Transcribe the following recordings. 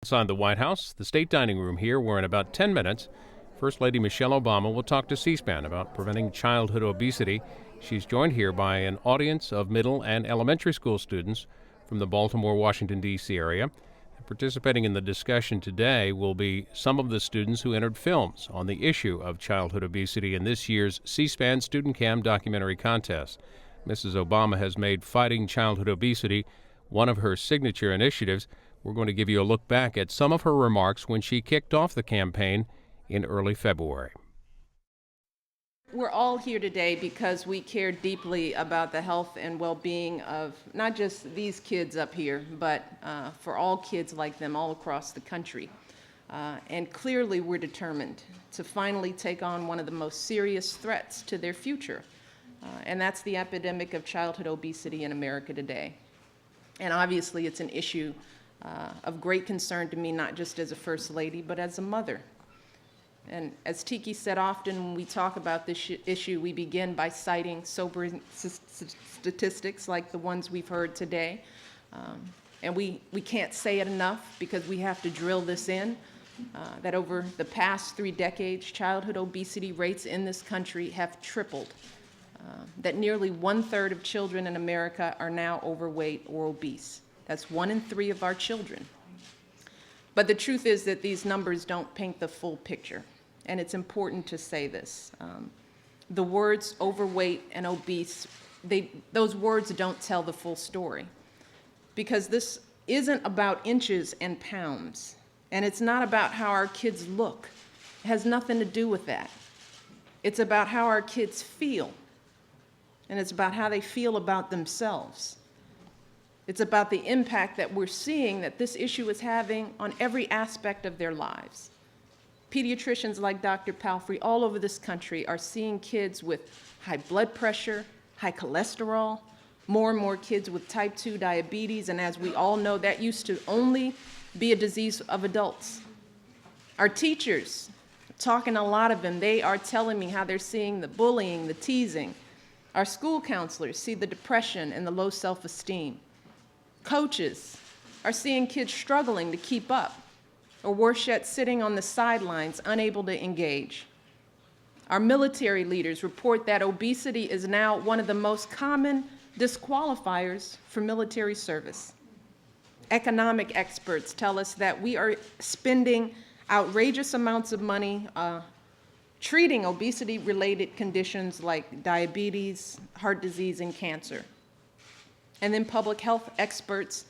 outside the White House, the state dining room here, where in about 10 minutes, First Lady Michelle Obama will talk to C-SPAN about preventing childhood obesity. She's joined here by an audience of middle and elementary school students from the Baltimore, Washington, D.C. area. Participating in the discussion today will be some of the students who entered films on the issue of childhood obesity in this year's C-SPAN StudentCam documentary contest. Mrs. Obama has made fighting childhood obesity one of her signature initiatives. We're going to give you a look back at some of her remarks when she kicked off the campaign in early February. We're all here today because we care deeply about the health and well-being of not just these kids up here, but for all kids like them all across the country. And clearly we're determined to finally take on one of the most serious threats to their future, and that's the epidemic of childhood obesity in America today. And obviously it's an issue of great concern to me, not just as a First Lady, but as a mother. And as Tiki said, often when we talk about this issue, we begin by citing sobering statistics like the ones we've heard today. And we can't say it enough because we have to drill this in, that over the past 3 decades, childhood obesity rates in this country have tripled. That nearly 1/3 of children in America are now overweight or obese. That's 1 in 3 of our children. But the truth is that these numbers don't paint the full picture, and it's important to say this. The words overweight and obese, those words don't tell the full story, because this isn't about inches and pounds, and it's not about how our kids look. It has nothing to do with that. It's about how our kids feel, and it's about how they feel about themselves. It's about the impact that we're seeing that this issue is having on every aspect of their lives. Pediatricians like Dr. Palfrey all over this country are seeing kids with high blood pressure, high cholesterol, more and more kids with type 2 diabetes, and as we all know, that used to only be a disease of adults. Our teachers, talking to a lot of them, they are telling me how they're seeing the bullying, the teasing. Our school counselors see the depression and the low self-esteem. Coaches are seeing kids struggling to keep up, or worse yet, sitting on the sidelines, unable to engage. Our military leaders report that obesity is now one of the most common disqualifiers for military service. Economic experts tell us that we are spending outrageous amounts of money treating obesity-related conditions like diabetes, heart disease, and cancer. And then public health experts,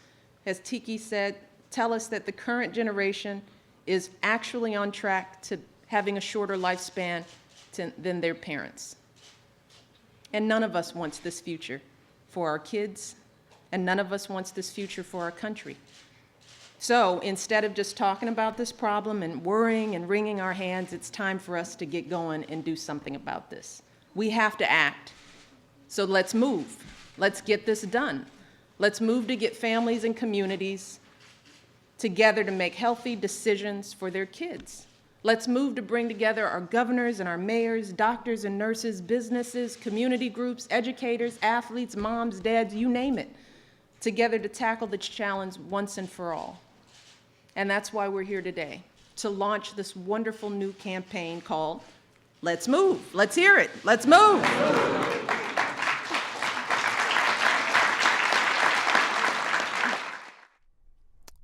as Tiki said, tell us that the current generation is actually on track to having a shorter lifespan than their parents. And none of us wants this future for our kids, and none of us wants this future for our country. So instead of just talking about this problem and worrying and wringing our hands, it's time for us to get going and do something about this. We have to act. So let's move. Let's get this done. Let's move to get families and communities together to make healthy decisions for their kids. Let's move to bring together our governors and our mayors, doctors and nurses, businesses, community groups, educators, athletes, moms, dads, you name it, together to tackle this challenge once and for all. And that's why we're here today, to launch this wonderful new campaign called Let's Move. Let's hear it. Let's move.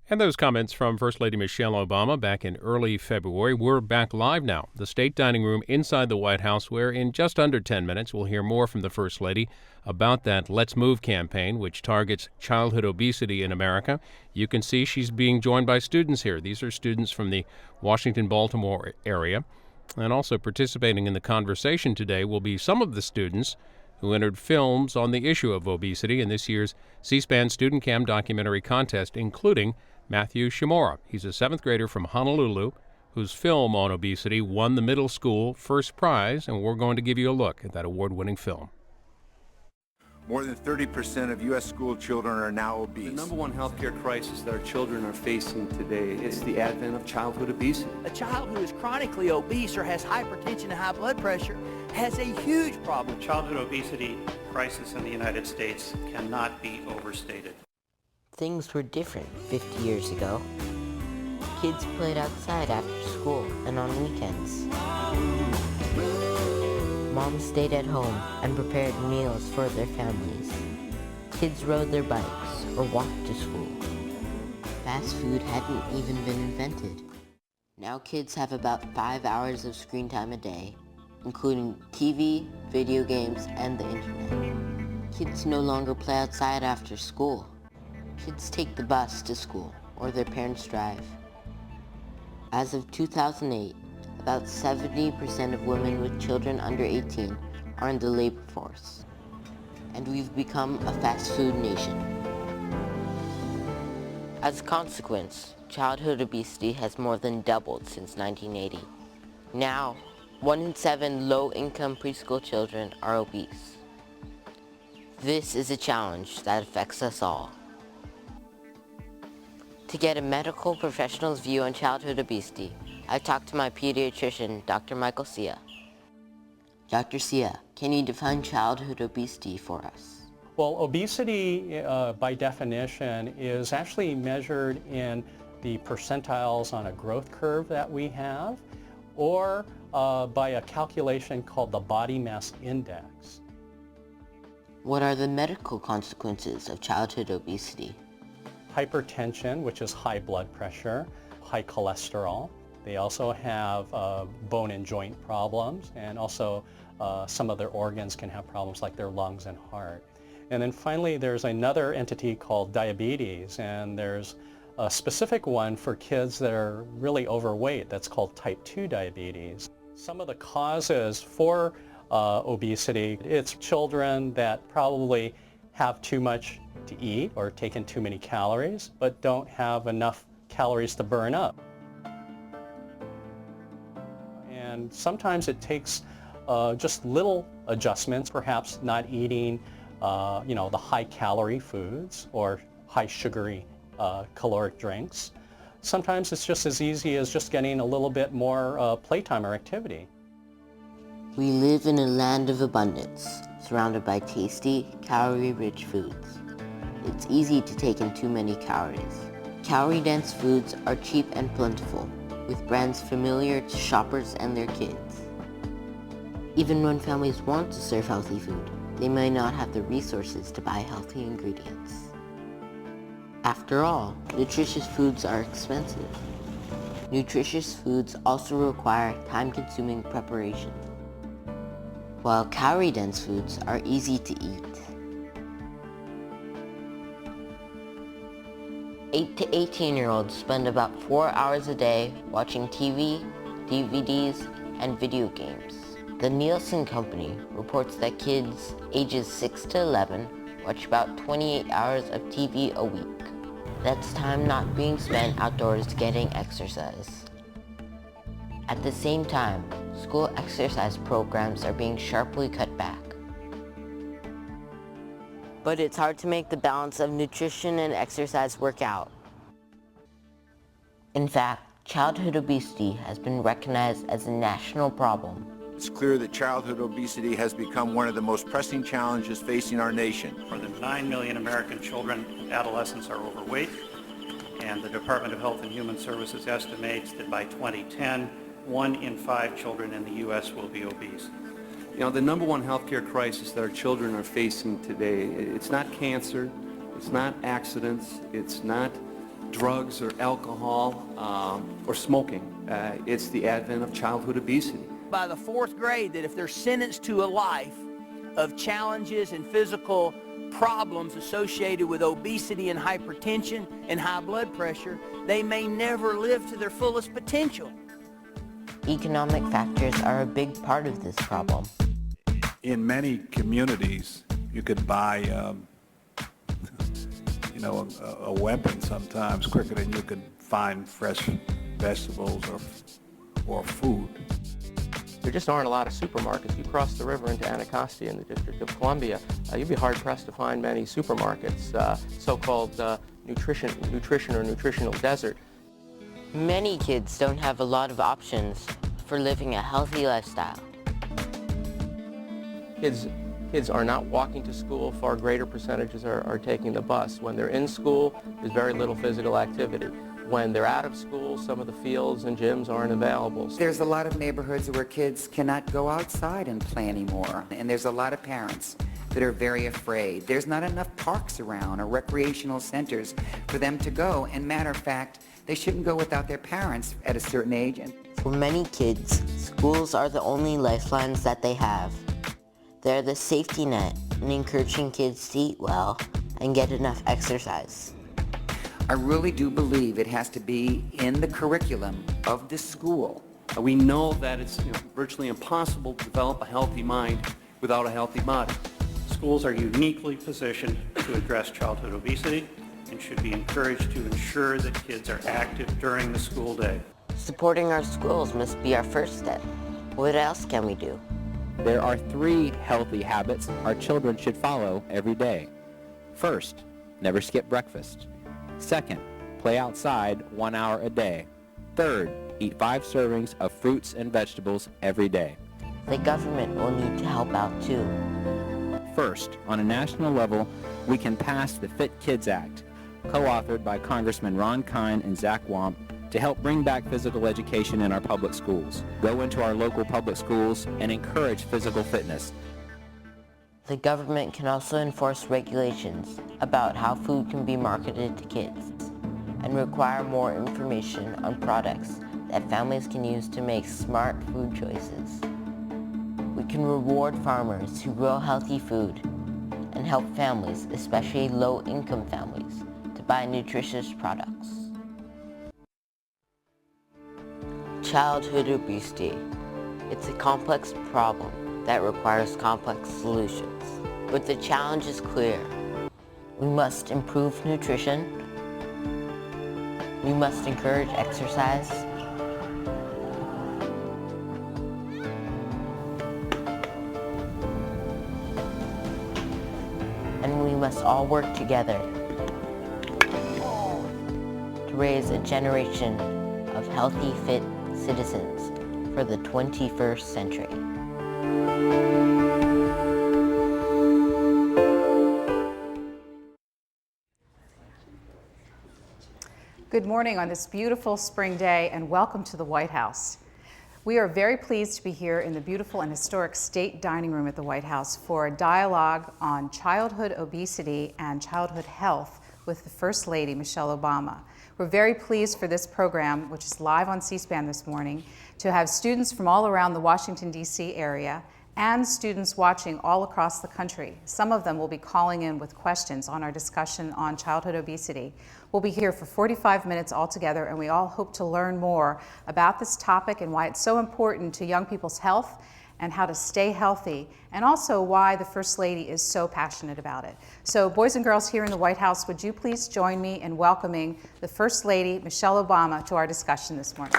And those comments from First Lady Michelle Obama back in early February. We're back live now, the state dining room inside the White House, where in just under 10 minutes we'll hear more from the First Lady about that Let's Move campaign, which targets childhood obesity in America. You can see she's being joined by students here. These are students from the Washington, Baltimore area. And also participating in the conversation today will be some of the students who entered films on the issue of obesity in this year's C-SPAN StudentCam documentary contest, including Matthew Shimura. He's a 7th grader from Honolulu whose film on obesity won the middle school first prize, and we're going to give you a look at that award-winning film. More than 30% of U.S. school children are now obese. The number one healthcare crisis that our children are facing today is the advent of childhood obesity. A child who is chronically obese or has hypertension and high blood pressure has a huge problem. The childhood obesity crisis in the United States cannot be overstated. Things were different 50 years ago. Kids played outside after school and on weekends. Moms stayed at home and prepared meals for their families. Kids rode their bikes or walked to school. Fast food hadn't even been invented. Now kids have about 5 hours of screen time a day, including TV, video games, and the internet. Kids no longer play outside after school. Kids take the bus to school, or their parents drive. As of 2008, about 70% of women with children under 18 are in the labor force. And we've become a fast food nation. As a consequence, childhood obesity has more than doubled since 1980. Now, 1 in 7 low-income preschool children are obese. This is a challenge that affects us all. To get a medical professional's view on childhood obesity, I talked to my pediatrician, Dr. Michael Sia. Dr. Sia, can you define childhood obesity for us? Well, obesity, by definition, is actually measured in the percentiles on a growth curve that we have, or by a calculation called the body mass index. What are the medical consequences of childhood obesity? Hypertension, which is high blood pressure, high cholesterol. They also have bone and joint problems, and also some of their organs can have problems like their lungs and heart. And then finally, there's another entity called diabetes, and there's a specific one for kids that are really overweight that's called type 2 diabetes. Some of the causes for obesity, it's children that probably have too much to eat or taken too many calories, but don't have enough calories to burn up. And sometimes it takes just little adjustments, perhaps not eating the high-calorie foods or high-sugary caloric drinks. Sometimes it's just as easy as just getting a little bit more playtime or activity. We live in a land of abundance, surrounded by tasty, calorie-rich foods. It's easy to take in too many calories. Calorie-dense foods are cheap and plentiful, with brands familiar to shoppers and their kids. Even when families want to serve healthy food, they may not have the resources to buy healthy ingredients. After all, nutritious foods are expensive. Nutritious foods also require time-consuming preparation, while calorie-dense foods are easy to eat. 8 to 18-year-olds spend about 4 hours a day watching TV, DVDs, and video games. The Nielsen Company reports that kids ages 6 to 11 watch about 28 hours of TV a week. That's time not being spent outdoors getting exercise. At the same time, school exercise programs are being sharply cut back. But it's hard to make the balance of nutrition and exercise work out. In fact, childhood obesity has been recognized as a national problem. It's clear that childhood obesity has become one of the most pressing challenges facing our nation. More than 9 million American children and adolescents are overweight, and the Department of Health and Human Services estimates that by 2010, 1 in 5 children in the U.S. will be obese. You know, the number one healthcare crisis that our children are facing today, it's not cancer, it's not accidents, it's not drugs or alcohol or smoking. It's the advent of childhood obesity. By the 4th grade, that if they're sentenced to a life of challenges and physical problems associated with obesity and hypertension and high blood pressure, they may never live to their fullest potential. Economic factors are a big part of this problem. In many communities, you could buy, a weapon sometimes quicker than you could find fresh vegetables or food. There just aren't a lot of supermarkets. You cross the river into Anacostia in the District of Columbia, you'd be hard-pressed to find many supermarkets, so-called nutrition or nutritional desert. Many kids don't have a lot of options for living a healthy lifestyle. Kids are not walking to school. Far greater percentages are taking the bus. When they're in school, there's very little physical activity. When they're out of school, some of the fields and gyms aren't available. There's a lot of neighborhoods where kids cannot go outside and play anymore, and there's a lot of parents that are very afraid. There's not enough parks around or recreational centers for them to go, and matter of fact, they shouldn't go without their parents at a certain age. For many kids, schools are the only lifelines that they have. They're the safety net in encouraging kids to eat well and get enough exercise. I really do believe it has to be in the curriculum of the school. We know that it's virtually impossible to develop a healthy mind without a healthy body. Schools are uniquely positioned to address childhood obesity and should be encouraged to ensure that kids are active during the school day. Supporting our schools must be our first step. What else can we do? There are 3 healthy habits our children should follow every day. First, never skip breakfast. Second, play outside 1 hour a day. Third, eat 5 servings of fruits and vegetables every day. The government will need to help out too. First, on a national level, we can pass the Fit Kids Act, co-authored by Congressman Ron Kine and Zach Wamp, to help bring back physical education in our public schools. Go into our local public schools and encourage physical fitness. The government can also enforce regulations about how food can be marketed to kids and require more information on products that families can use to make smart food choices. We can reward farmers who grow healthy food and help families, especially low-income families, to buy nutritious products. Childhood obesity. It's a complex problem that requires complex solutions. But the challenge is clear. We must improve nutrition. We must encourage exercise. And we must all work together to raise a generation of healthy, fit citizens for the 21st century. Good morning on this beautiful spring day, and welcome to the White House. We are very pleased to be here in the beautiful and historic State Dining Room at the White House for a dialogue on childhood obesity and childhood health with the First Lady, Michelle Obama. We're very pleased for this program, which is live on C-SPAN this morning, to have students from all around the Washington, D.C. area and students watching all across the country. Some of them will be calling in with questions on our discussion on childhood obesity. We'll be here for 45 minutes altogether, and we all hope to learn more about this topic and why it's so important to young people's health and how to stay healthy, and also why the First Lady is so passionate about it. So boys and girls here in the White House, would you please join me in welcoming the First Lady, Michelle Obama, to our discussion this morning.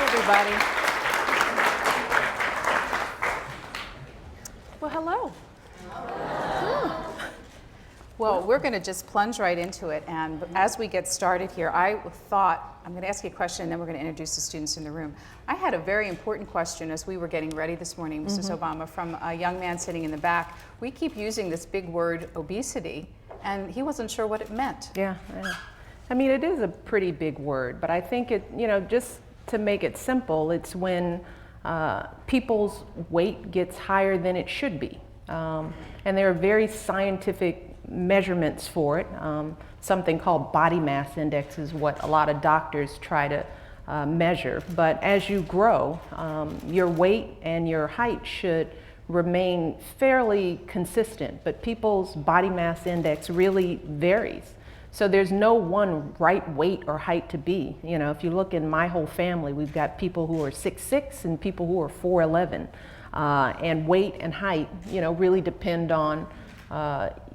Everybody. Well, hello. Well, we're going to just plunge right into it, and as we get started here, I thought I'm going to ask you a question, and then we're going to introduce the students in the room. I had a very important question as we were getting ready this morning, Mrs. Obama, from a young man sitting in the back. We keep using this big word, obesity, and he wasn't sure what it meant. Yeah. I mean, it is a pretty big word, but I think it, just to make it simple, it's when people's weight gets higher than it should be. And there are very scientific measurements for it. Something called body mass index is what a lot of doctors try to measure. But as you grow, your weight and your height should remain fairly consistent, but people's body mass index really varies. So there's no one right weight or height to be. If you look in my whole family, we've got people who are 6'6" and people who are 4'11". And weight and height, really depend on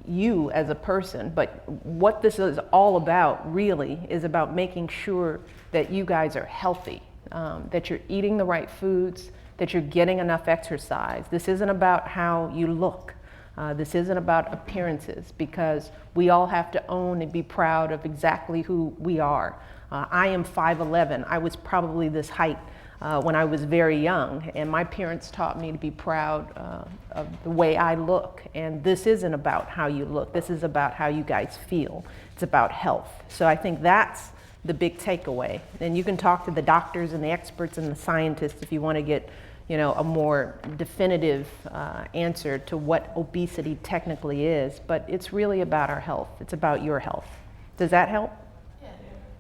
you as a person. But what this is all about, really, is about making sure that you guys are healthy, that you're eating the right foods, that you're getting enough exercise. This isn't about how you look. This isn't about appearances, because we all have to own and be proud of exactly who we are. I am 5'11". I was probably this height when I was very young, and my parents taught me to be proud of the way I look. And this isn't about how you look, this is about how you guys feel. It's about health. So I think that's the big takeaway. And you can talk to the doctors and the experts and the scientists if you want to get, you know, a more definitive answer to what obesity technically is, but it's really about our health. It's about your health. Does that help?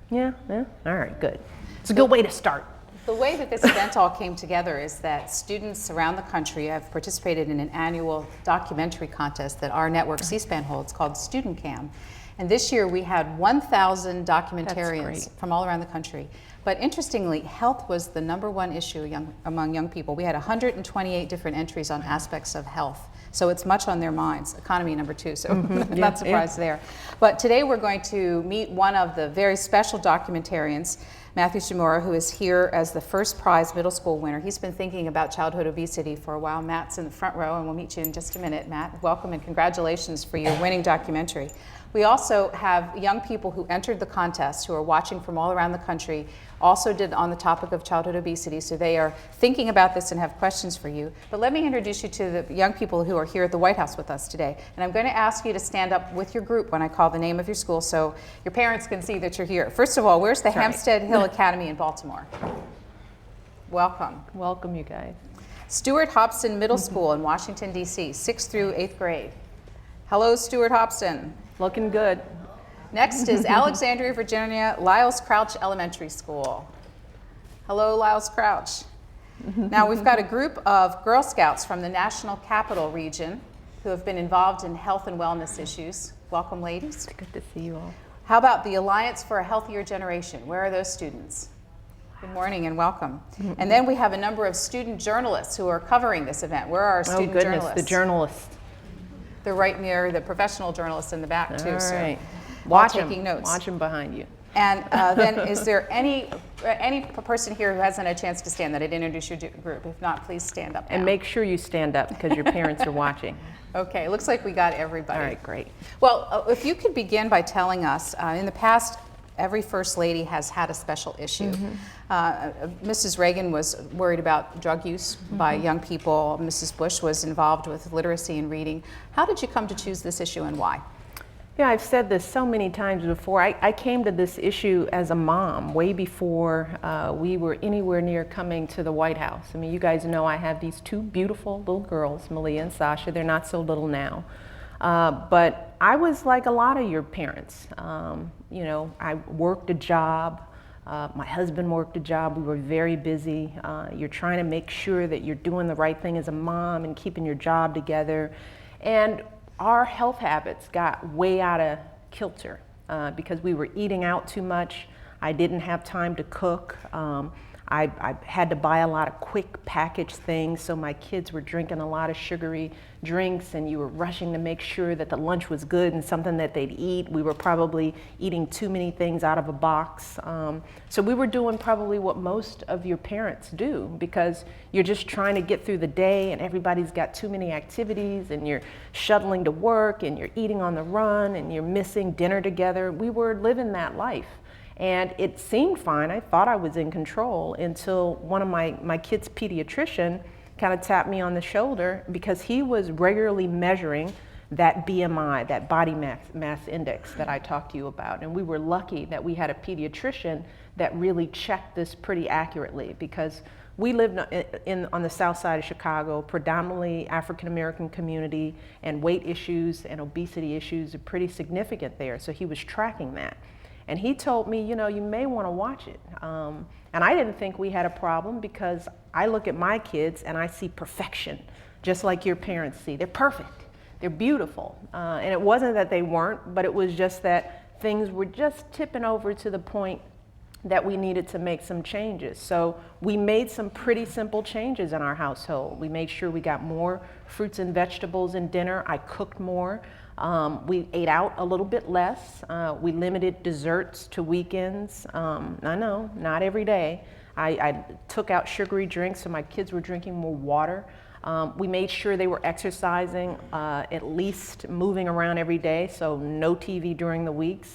Yeah. Yeah? All right, good. It's a good way to start. The way that this event all came together is that students around the country have participated in an annual documentary contest that our network C-SPAN holds called StudentCam. And this year we had 1,000 documentarians from all around the country. But interestingly, health was the #1 issue among young people. We had 128 different entries on aspects of health. So it's much on their minds. Economy #2, so not surprised there. But today we're going to meet one of the very special documentarians, Matthew Shimura, who is here as the first prize middle school winner. He's been thinking about childhood obesity for a while. Matt's in the front row, and we'll meet you in just a minute. Matt, welcome and congratulations for your winning documentary. We also have young people who entered the contest who are watching from all around the country, also did on the topic of childhood obesity, so they are thinking about this and have questions for you. But let me introduce you to the young people who are here at the White House with us today. And I'm going to ask you to stand up with your group when I call the name of your school so your parents can see that you're here. First of all, where's the Hampstead Hill Academy in Baltimore? Welcome. Welcome, you guys. Stewart Hobson Middle School in Washington, D.C., 6th through 8th grade. Hello, Stewart Hobson. Looking good. Next is Alexandria, Virginia, Lyles Crouch Elementary School. Hello, Lyles Crouch. Now we've got a group of Girl Scouts from the National Capital Region who have been involved in health and wellness issues. Welcome, ladies. It's good to see you all. How about the Alliance for a Healthier Generation? Where are those students? Good morning and welcome. And then we have a number of student journalists who are covering this event. Where are our student journalists? The journalists. They're right near the professional journalists in the back too. All right. So Watch taking notes. Watch them behind you. And then is there any person here who hasn't had a chance to stand that I didn't introduce your group? If not, please stand up now. And make sure you stand up because your parents are watching. Okay, looks like we got everybody. All right, great. Well, if you could begin by telling us, in the past, every First Lady has had a special issue. Mrs. Reagan was worried about drug use by young people. Mrs. Bush was involved with literacy and reading. How did you come to choose this issue and why? Yeah, I've said this so many times before. I came to this issue as a mom way before we were anywhere near coming to the White House. I mean, you guys know I have these two beautiful little girls, Malia and Sasha. They're not so little now. But I was like a lot of your parents. You know, I worked a job. My husband worked a job. We were very busy. You're trying to make sure that you're doing the right thing as a mom and keeping your job together. And our health habits got way out of kilter because we were eating out too much. I didn't have time to cook. I had to buy a lot of quick packaged things, so my kids were drinking a lot of sugary drinks, and you were rushing to make sure that the lunch was good and something that they'd eat. We were probably eating too many things out of a box. So we were doing probably what most of your parents do, because you're just trying to get through the day and everybody's got too many activities and you're shuttling to work and you're eating on the run and you're missing dinner together. We were living that life. And it seemed fine. I thought I was in control until one of my kids' pediatrician kind of tapped me on the shoulder because he was regularly measuring that BMI, that body mass index that I talked to you about. And we were lucky that we had a pediatrician that really checked this pretty accurately, because we lived on the south side of Chicago, predominantly African-American community, and weight issues and obesity issues are pretty significant there. So he was tracking that. And he told me, you know, you may want to watch it. And I didn't think we had a problem because I look at my kids and I see perfection, just like your parents see. They're perfect. They're beautiful. And it wasn't that they weren't, but it was just that things were just tipping over to the point that we needed to make some changes. So we made some pretty simple changes in our household. We made sure we got more fruits and vegetables in dinner. I cooked more. We ate out a little bit less. We limited desserts to weekends. I know, not every day. I took out sugary drinks, so my kids were drinking more water. We made sure they were exercising, at least moving around every day, so no TV during the week.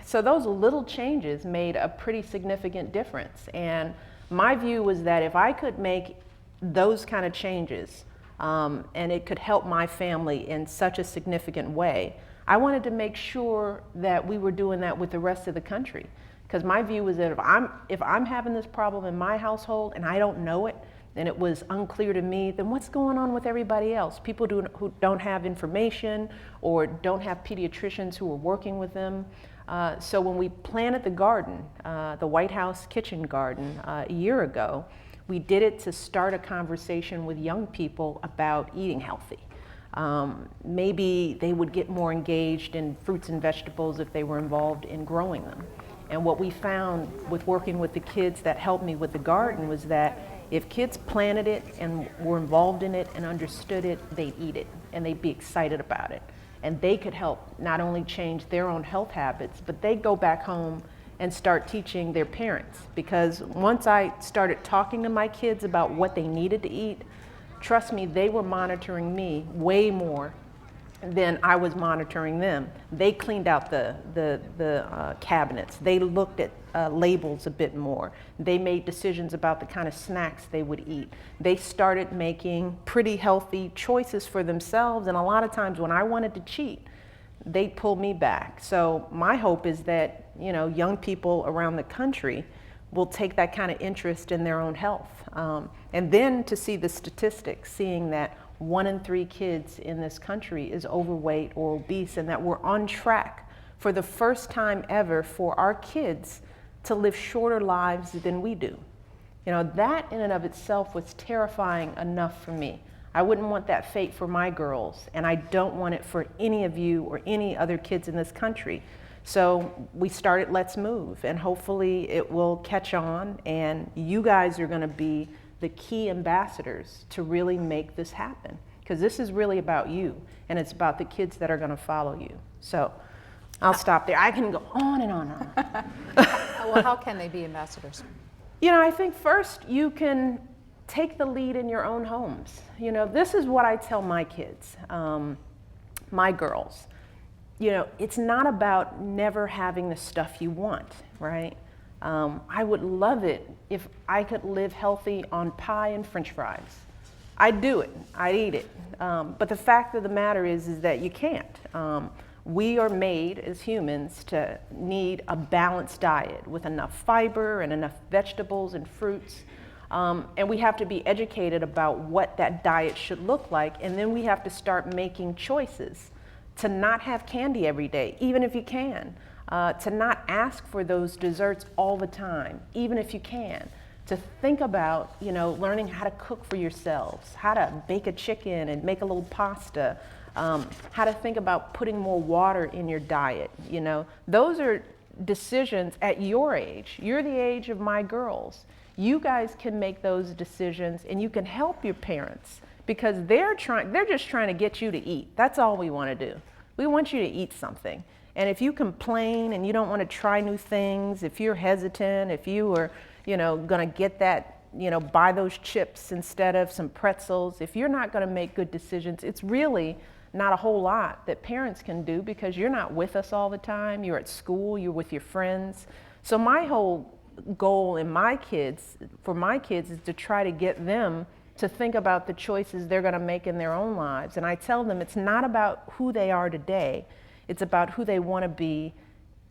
So those little changes made a pretty significant difference. And My view was that if I could make those kind of changes, and it could help my family in such a significant way, I wanted to make sure that we were doing that with the rest of the country. Because my view was that if I'm having this problem in my household and I don't know it, and it was unclear to me, then what's going on with everybody else? People who don't have information or don't have pediatricians who are working with them. So when we planted the garden, the White House kitchen garden, a year ago, we did it to start a conversation with young people about eating healthy. Maybe they would get more engaged in fruits and vegetables if they were involved in growing them. And what we found with working with the kids that helped me with the garden was that if kids planted it and were involved in it and understood it, they'd eat it and they'd be excited about it. And they could help not only change their own health habits, but they'd go back home and start teaching their parents. Because once I started talking to my kids about what they needed to eat, trust me, they were monitoring me way more than I was monitoring them. They cleaned out the cabinets. They looked at labels a bit more. They made decisions about the kind of snacks they would eat. They started making pretty healthy choices for themselves, and a lot of times when I wanted to cheat, they'd pull me back. So my hope is that, you know, young people around the country will take that kind of interest in their own health. And then to see the statistics, seeing that 1 in 3 kids in this country is overweight or obese, and that we're on track for the first time ever for our kids to live shorter lives than we do. You know, that in and of itself was terrifying enough for me. I wouldn't want that fate for my girls, and I don't want it for any of you or any other kids in this country. So we started Let's Move, and hopefully it will catch on, and you guys are gonna be the key ambassadors to really make this happen. Because this is really about you, and it's about the kids that are gonna follow you. So I'll stop there. I can go on and on and on. Well, how can they be ambassadors? You know, I think first you can take the lead in your own homes. You know, this is what I tell my kids, my girls. You know, it's not about never having the stuff you want, right? I would love it if I could live healthy on pie and French fries. I'd do it, I'd eat it. But the fact of the matter is that you can't. We are made as humans to need a balanced diet with enough fiber and enough vegetables and fruits. And we have to be educated about what that diet should look like, and then we have to start making choices to not have candy every day, even if you can, to not ask for those desserts all the time, even if you can, to think about, you know, learning how to cook for yourselves, how to bake a chicken and make a little pasta, how to think about putting more water in your diet. You know, those are decisions at your age. You're the age of my girls. You guys can make those decisions, and you can help your parents, because they're just trying to get you to eat. That's all we want to do. We want you to eat something. And if you complain and you don't want to try new things, if you're hesitant, if you are, you know, going to get that, you know, buy those chips instead of some pretzels, if you're not going to make good decisions, it's really not a whole lot that parents can do, because you're not with us all the time. You're at school, you're with your friends. So my whole goal in for my kids is to try to get them to think about the choices they're going to make in their own lives. And I tell them it's not about who they are today, it's about who they want to be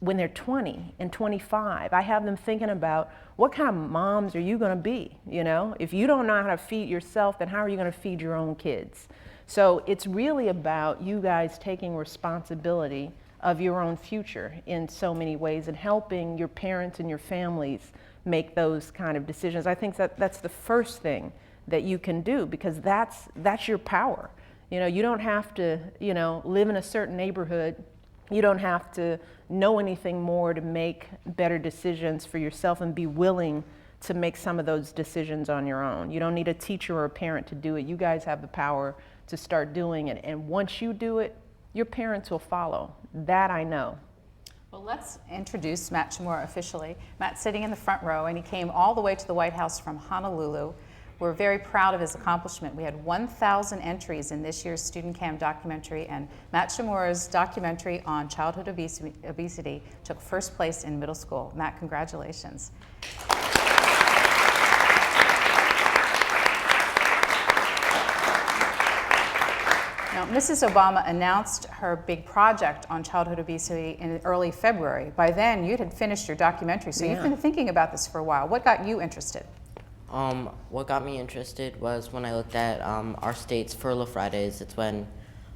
when they're 20 and 25. I have them thinking about, what kind of moms are you going to be? You know, if you don't know how to feed yourself, then how are you going to feed your own kids? So it's really about you guys taking responsibility of your own future in so many ways, and helping your parents and your families make those kind of decisions. I think that's the first thing that you can do, because that's your power. You know, you don't have to, you know, live in a certain neighborhood. You don't have to know anything more to make better decisions for yourself and be willing to make some of those decisions on your own. You don't need a teacher or a parent to do it. You guys have the power to start doing it. And once you do it, your parents will follow. That I know. Well, let's introduce Matt Shimura officially. Matt's sitting in the front row, and he came all the way to the White House from Honolulu. We're very proud of his accomplishment. We had 1,000 entries in this year's StudentCam documentary, and Matt Shimura's documentary on childhood obesity took first place in middle school. Matt, congratulations. Now, Mrs. Obama announced her big project on childhood obesity in early February. By then, you had finished your documentary, so you've been thinking about this for a while. What got you interested? What got me interested was when I looked at our state's furlough Fridays. It's when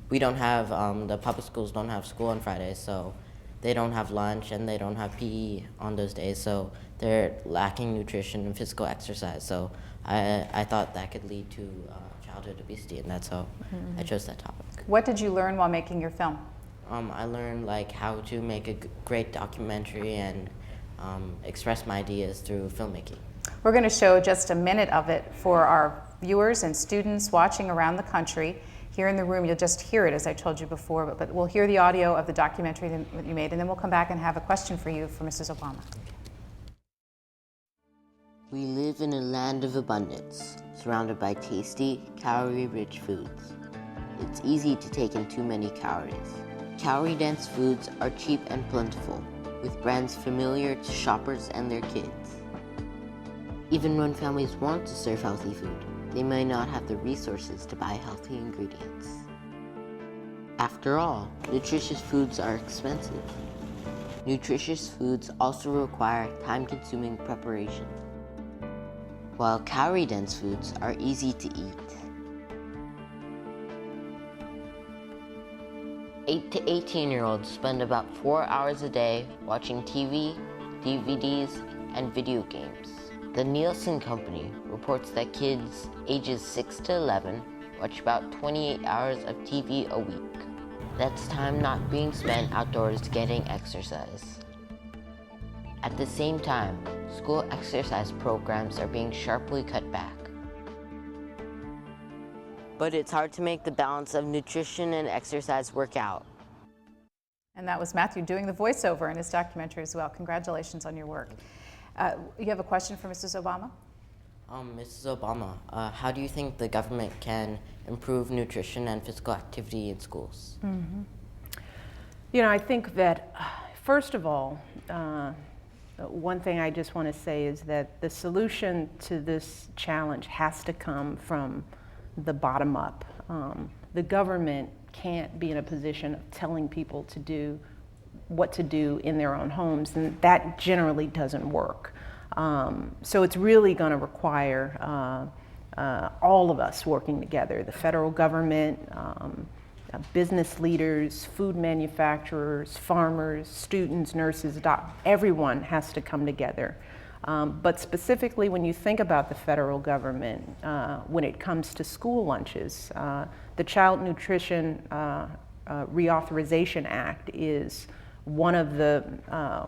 we don't have, the public schools don't have school on Fridays, so they don't have lunch and they don't have PE on those days, so they're lacking nutrition and physical exercise. So I thought that could lead to childhood obesity, and that's how I chose that topic. What did you learn while making your film? I learned like how to make a great documentary and express my ideas through filmmaking. We're going to show just a minute of it for our viewers and students watching around the country. Here in the room, you'll just hear it, as I told you before, but we'll hear the audio of the documentary that you made, and then we'll come back and have a question for you for Mrs. Obama. We live in a land of abundance, surrounded by tasty, calorie-rich foods. It's easy to take in too many calories. Calorie-dense foods are cheap and plentiful, with brands familiar to shoppers and their kids. Even when families want to serve healthy food, they may not have the resources to buy healthy ingredients. After all, nutritious foods are expensive. Nutritious foods also require time-consuming preparation, while calorie-dense foods are easy to eat. 8 to 18-year-olds spend about 4 hours a day watching TV, DVDs, and video games. The Nielsen Company reports that kids ages 6 to 11 watch about 28 hours of TV a week. That's time not being spent outdoors getting exercise. At the same time, school exercise programs are being sharply cut back. But it's hard to make the balance of nutrition and exercise work out. And that was Matthew doing the voiceover in his documentary as well. Congratulations on your work. You have a question for Mrs. Obama? Mrs. Obama, how do you think the government can improve nutrition and physical activity in schools? You know, I think that, first of all, one thing I just want to say is that the solution to this challenge has to come from the bottom up. The government can't be in a position of telling people to do what to do in their own homes, and that generally doesn't work. So it's really going to require all of us working together, the federal government, business leaders, food manufacturers, farmers, students, nurses, everyone has to come together. But specifically when you think about the federal government, when it comes to school lunches, the Child Nutrition Reauthorization Act is one of the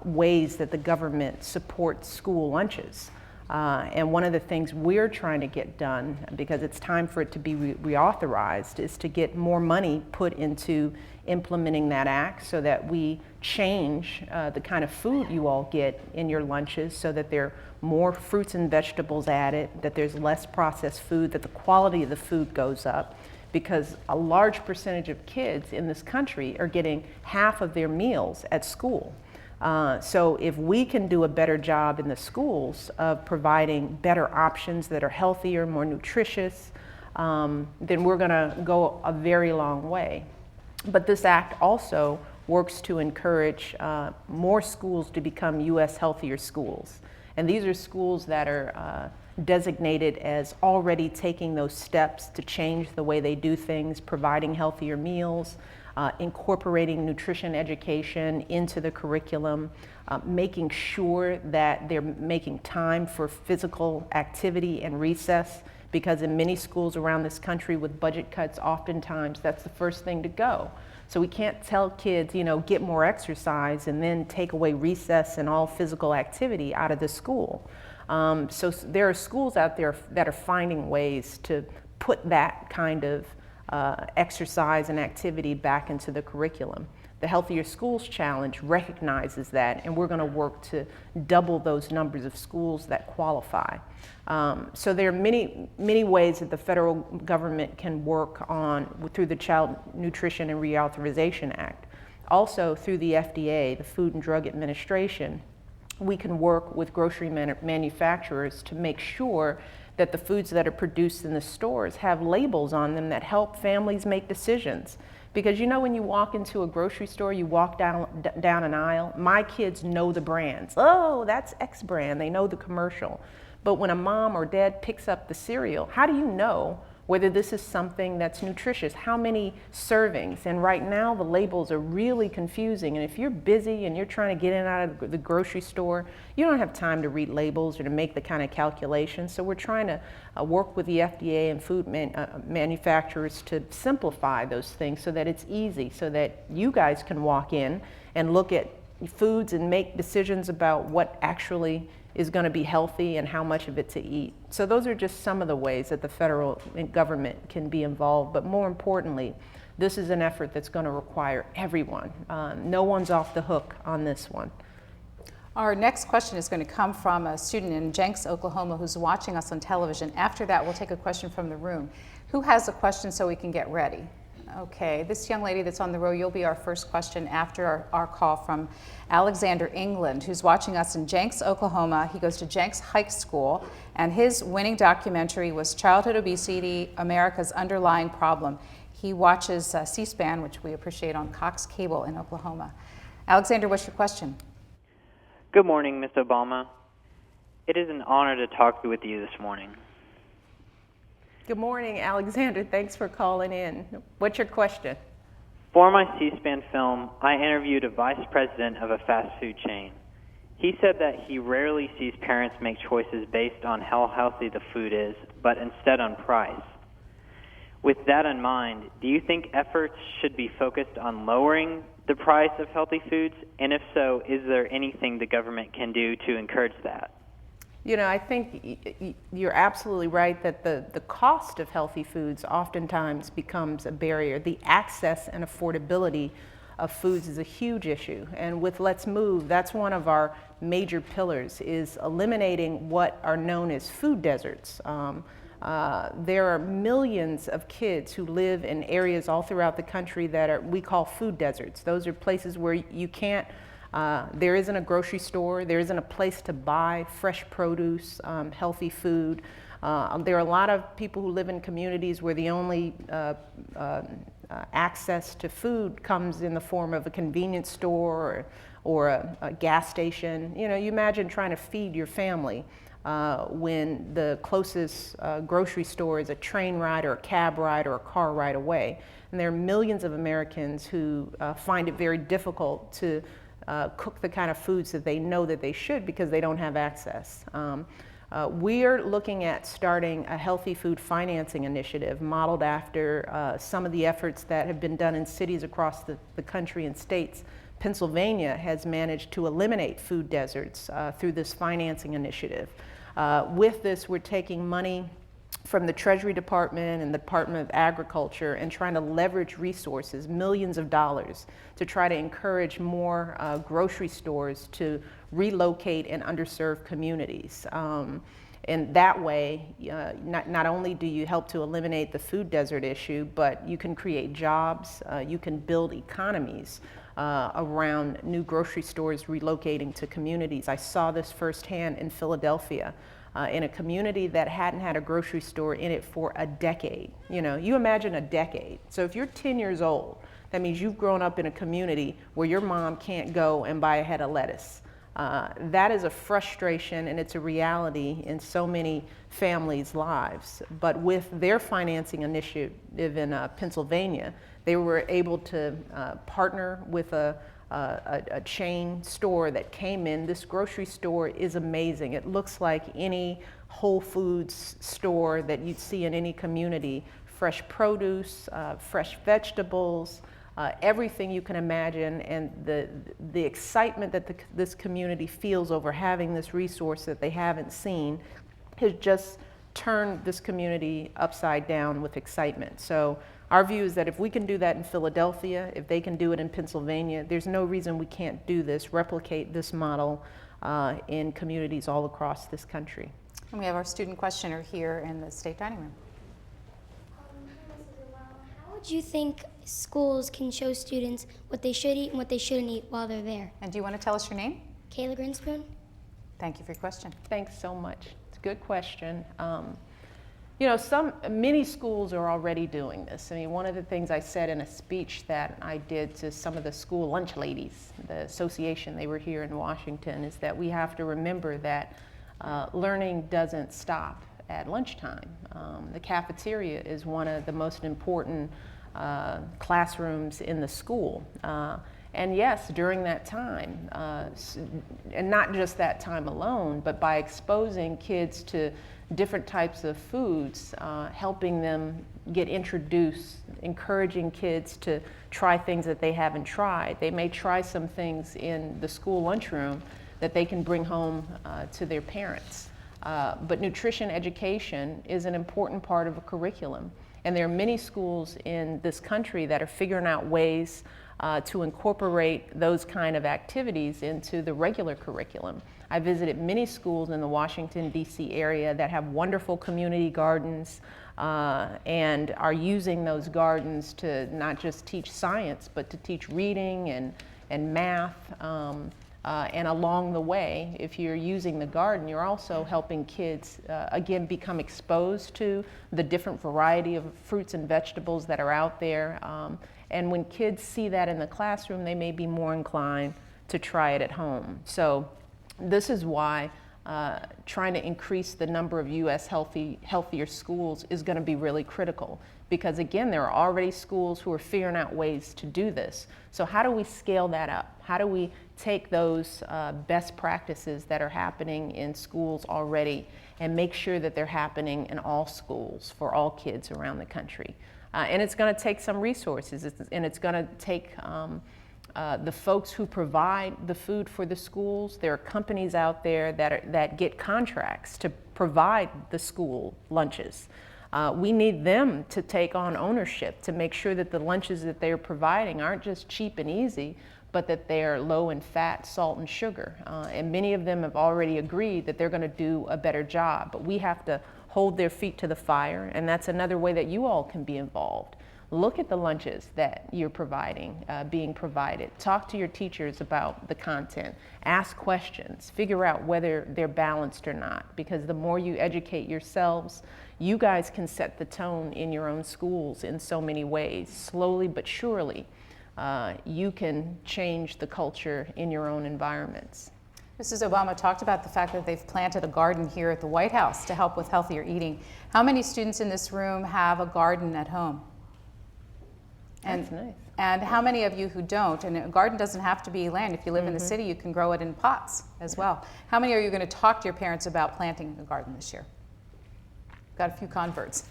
ways that the government supports school lunches. And one of the things we're trying to get done, because it's time for it to be reauthorized, is to get more money put into implementing that act so that we change the kind of food you all get in your lunches so that there are more fruits and vegetables added, that there's less processed food, that the quality of the food goes up. Because a large percentage of kids in this country are getting half of their meals at school. So if we can do a better job in the schools of providing better options that are healthier, more nutritious, then we're going to go a very long way. But this act also works to encourage more schools to become U.S. healthier schools. And these are schools that are designated as already taking those steps to change the way they do things, providing healthier meals, incorporating nutrition education into the curriculum, making sure that they're making time for physical activity and recess, because in many schools around this country with budget cuts, oftentimes that's the first thing to go. So we can't tell kids, you know, get more exercise and then take away recess and all physical activity out of the school. So there are schools out there that are finding ways to put that kind of exercise and activity back into the curriculum. The Healthier Schools Challenge recognizes that, and we're going to work to double those numbers of schools that qualify. So there are many ways that the federal government can work on through the Child Nutrition and Reauthorization Act. Also through the FDA, the Food and Drug Administration, we can work with grocery manufacturers to make sure that the foods that are produced in the stores have labels on them that help families make decisions. Because you know, when you walk into a grocery store, you walk down an aisle, my kids know the brands. Oh, that's X brand, they know the commercial. But when a mom or dad picks up the cereal, how do you know whether this is something that's nutritious? How many servings? And right now the labels are really confusing. And if you're busy and you're trying to get in and out of the grocery store, you don't have time to read labels or to make the kind of calculations. So we're trying to work with the FDA and food manufacturers to simplify those things so that it's easy, so that you guys can walk in and look at foods and make decisions about what actually is going to be healthy and how much of it to eat. So those are just some of the ways that the federal government can be involved, but more importantly, this is an effort that's going to require everyone. No one's off the hook on this one. Our next question is going to come from a student in Jenks, Oklahoma, who's watching us on television. After that, we'll take a question from the room. Who has a question so we can get ready? Okay, this young lady that's on the row, you'll be our first question after our call from Alexander England, who's watching us in Jenks, Oklahoma. He goes to Jenks High School, and his winning documentary was Childhood Obesity, America's Underlying Problem. He watches C-SPAN, which we appreciate, on Cox Cable in Oklahoma. Alexander, what's your question? Good morning, Ms. Obama. It is an honor to talk with you this morning. Good morning, Alexander. Thanks for calling in. What's your question? For my C-SPAN film, I interviewed a vice president of a fast food chain. He said that he rarely sees parents make choices based on how healthy the food is, but instead on price. With that in mind, do you think efforts should be focused on lowering the price of healthy foods? And if so, is there anything the government can do to encourage that? You know, I think you're absolutely right that the cost of healthy foods oftentimes becomes a barrier. The access and affordability of foods is a huge issue. And with Let's Move, that's one of our major pillars, is eliminating what are known as food deserts. There are millions of kids who live in areas all throughout the country that we call food deserts. Those are places where you can't there isn't a grocery store, there isn't a place to buy fresh produce, healthy food. There are a lot of people who live in communities where the only access to food comes in the form of a convenience store or a gas station. You know, you imagine trying to feed your family when the closest grocery store is a train ride or a cab ride or a car ride away. And there are millions of Americans who find it very difficult to cook the kind of foods that they know that they should because they don't have access. We are looking at starting a healthy food financing initiative modeled after some of the efforts that have been done in cities across the country and states. Pennsylvania has managed to eliminate food deserts through this financing initiative. With this, we're taking money from the Treasury Department and the Department of Agriculture and trying to leverage resources, millions of dollars, to try to encourage more grocery stores to relocate in underserved communities. And that way, not only do you help to eliminate the food desert issue, but you can create jobs, you can build economies around new grocery stores relocating to communities. I saw this firsthand in Philadelphia. In a community that hadn't had a grocery store in it for a decade. You know, you imagine a decade. So if you're 10 years old, that means you've grown up in a community where your mom can't go and buy a head of lettuce. That is a frustration, and it's a reality in so many families' lives. But with their financing initiative in Pennsylvania, they were able to partner with a chain store that came in. This grocery store is amazing. It looks like any Whole Foods store that you'd see in any community. Fresh produce, fresh vegetables, everything you can imagine, and the excitement that this community feels over having this resource that they haven't seen has just turned this community upside down with excitement. So our view is that if we can do that in Philadelphia, if they can do it in Pennsylvania, there's no reason we can't do this, replicate this model in communities all across this country. And we have our student questioner here in the State Dining Room. How would you think schools can show students what they should eat and what they shouldn't eat while they're there? And do you want to tell us your name? Kayla Grinspoon. Thank you for your question. Thanks so much. It's a good question. You know, many schools are already doing this. I mean, one of the things I said in a speech that I did to some of the school lunch ladies, the association, they were here in Washington, is that we have to remember that learning doesn't stop at lunchtime. The cafeteria is one of the most important classrooms in the school. And yes, during that time, and not just that time alone, but by exposing kids to different types of foods, helping them get introduced, encouraging kids to try things that they haven't tried. They may try some things in the school lunchroom that they can bring home to their parents. But nutrition education is an important part of a curriculum. And there are many schools in this country that are figuring out ways to incorporate those kind of activities into the regular curriculum. I visited many schools in the Washington, D.C. area that have wonderful community gardens and are using those gardens to not just teach science, but to teach reading and math. And along the way, if you're using the garden, you're also helping kids, again, become exposed to the different variety of fruits and vegetables that are out there. And when kids see that in the classroom, they may be more inclined to try it at home. So this is why trying to increase the number of U.S. healthier schools is going to be really critical. Because again, there are already schools who are figuring out ways to do this. So how do we scale that up? How do we take those best practices that are happening in schools already and make sure that they're happening in all schools for all kids around the country? And it's going to take some resources, and it's going to take the folks who provide the food for the schools. There are companies out there that get contracts to provide the school lunches. We need them to take on ownership to make sure that the lunches that they're providing aren't just cheap and easy, but that they're low in fat, salt, and sugar. And many of them have already agreed that they're going to do a better job. But we have to hold their feet to the fire, and that's another way that you all can be involved. Look at the lunches that you're providing, being provided. Talk to your teachers about the content. Ask questions. Figure out whether they're balanced or not. Because the more you educate yourselves, you guys can set the tone in your own schools in so many ways. Slowly but surely, you can change the culture in your own environments. Mrs. Obama talked about the fact that they've planted a garden here at the White House to help with healthier eating. How many students in this room have a garden at home? That's nice. And how many of you who don't? And a garden doesn't have to be land. If you live in the city, you can grow it in pots as well. How many are you going to talk to your parents about planting a garden this year? Got a few converts.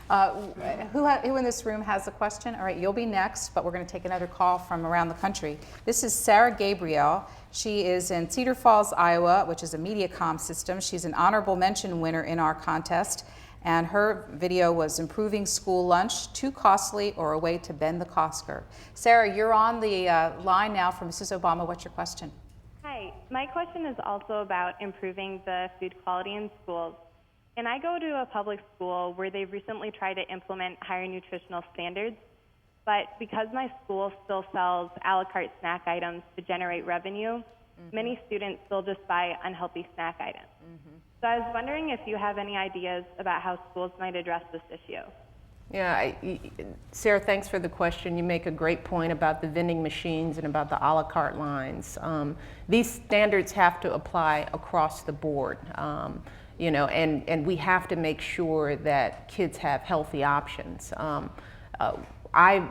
Who in this room has a question? All right, you'll be next, but we're going to take another call from around the country. This is Sarah Gabriel. She is in Cedar Falls, Iowa, which is a MediaCom system. She's an honorable mention winner in our contest. And her video was Improving School Lunch, Too Costly or a Way to Bend the Cost Curve. Sarah, you're on the line now for Mrs. Obama. What's your question? Hi, my question is also about improving the food quality in schools. And I go to a public school where they've recently tried to implement higher nutritional standards, but because my school still sells a la carte snack items to generate revenue, many students still just buy unhealthy snack items. So I was wondering if you have any ideas about how schools might address this issue. Yeah, Sarah, thanks for the question. You make a great point about the vending machines and about the a la carte lines. These standards have to apply across the board, you know, and we have to make sure that kids have healthy options. I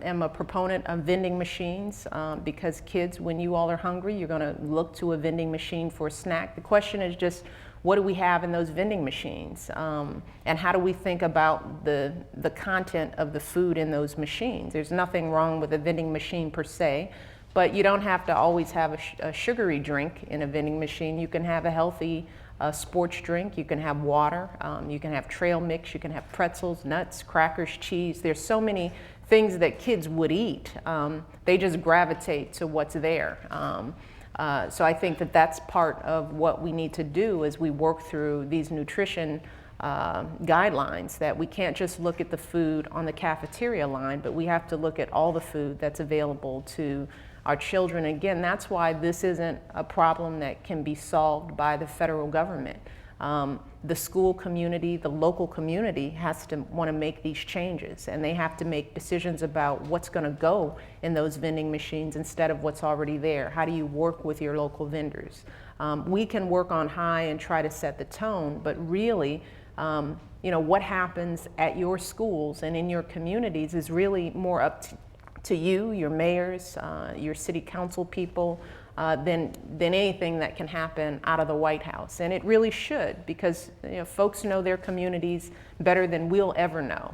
am a proponent of vending machines because kids, when you all are hungry, you're going to look to a vending machine for a snack. The question is just, what do we have in those vending machines? And how do we think about the content of the food in those machines? There's nothing wrong with a vending machine per se, but you don't have to always have a sugary drink in a vending machine. You can have a healthy sports drink, you can have water, you can have trail mix, you can have pretzels, nuts, crackers, cheese. There's so many things that kids would eat. They just gravitate to what's there. So I think that that's part of what we need to do as we work through these nutrition guidelines, that we can't just look at the food on the cafeteria line, but we have to look at all the food that's available to our children. Again, that's why this isn't a problem that can be solved by the federal government. the school community, the local community has to want to make these changes, and they have to make decisions about what's going to go in those vending machines instead of what's already there. How do you work with your local vendors? We can work on high and try to set the tone, but really, you know, what happens at your schools and in your communities is really more up to you, your mayors, your city council people, than anything that can happen out of the White House. And it really should, because you know, folks know their communities better than we'll ever know.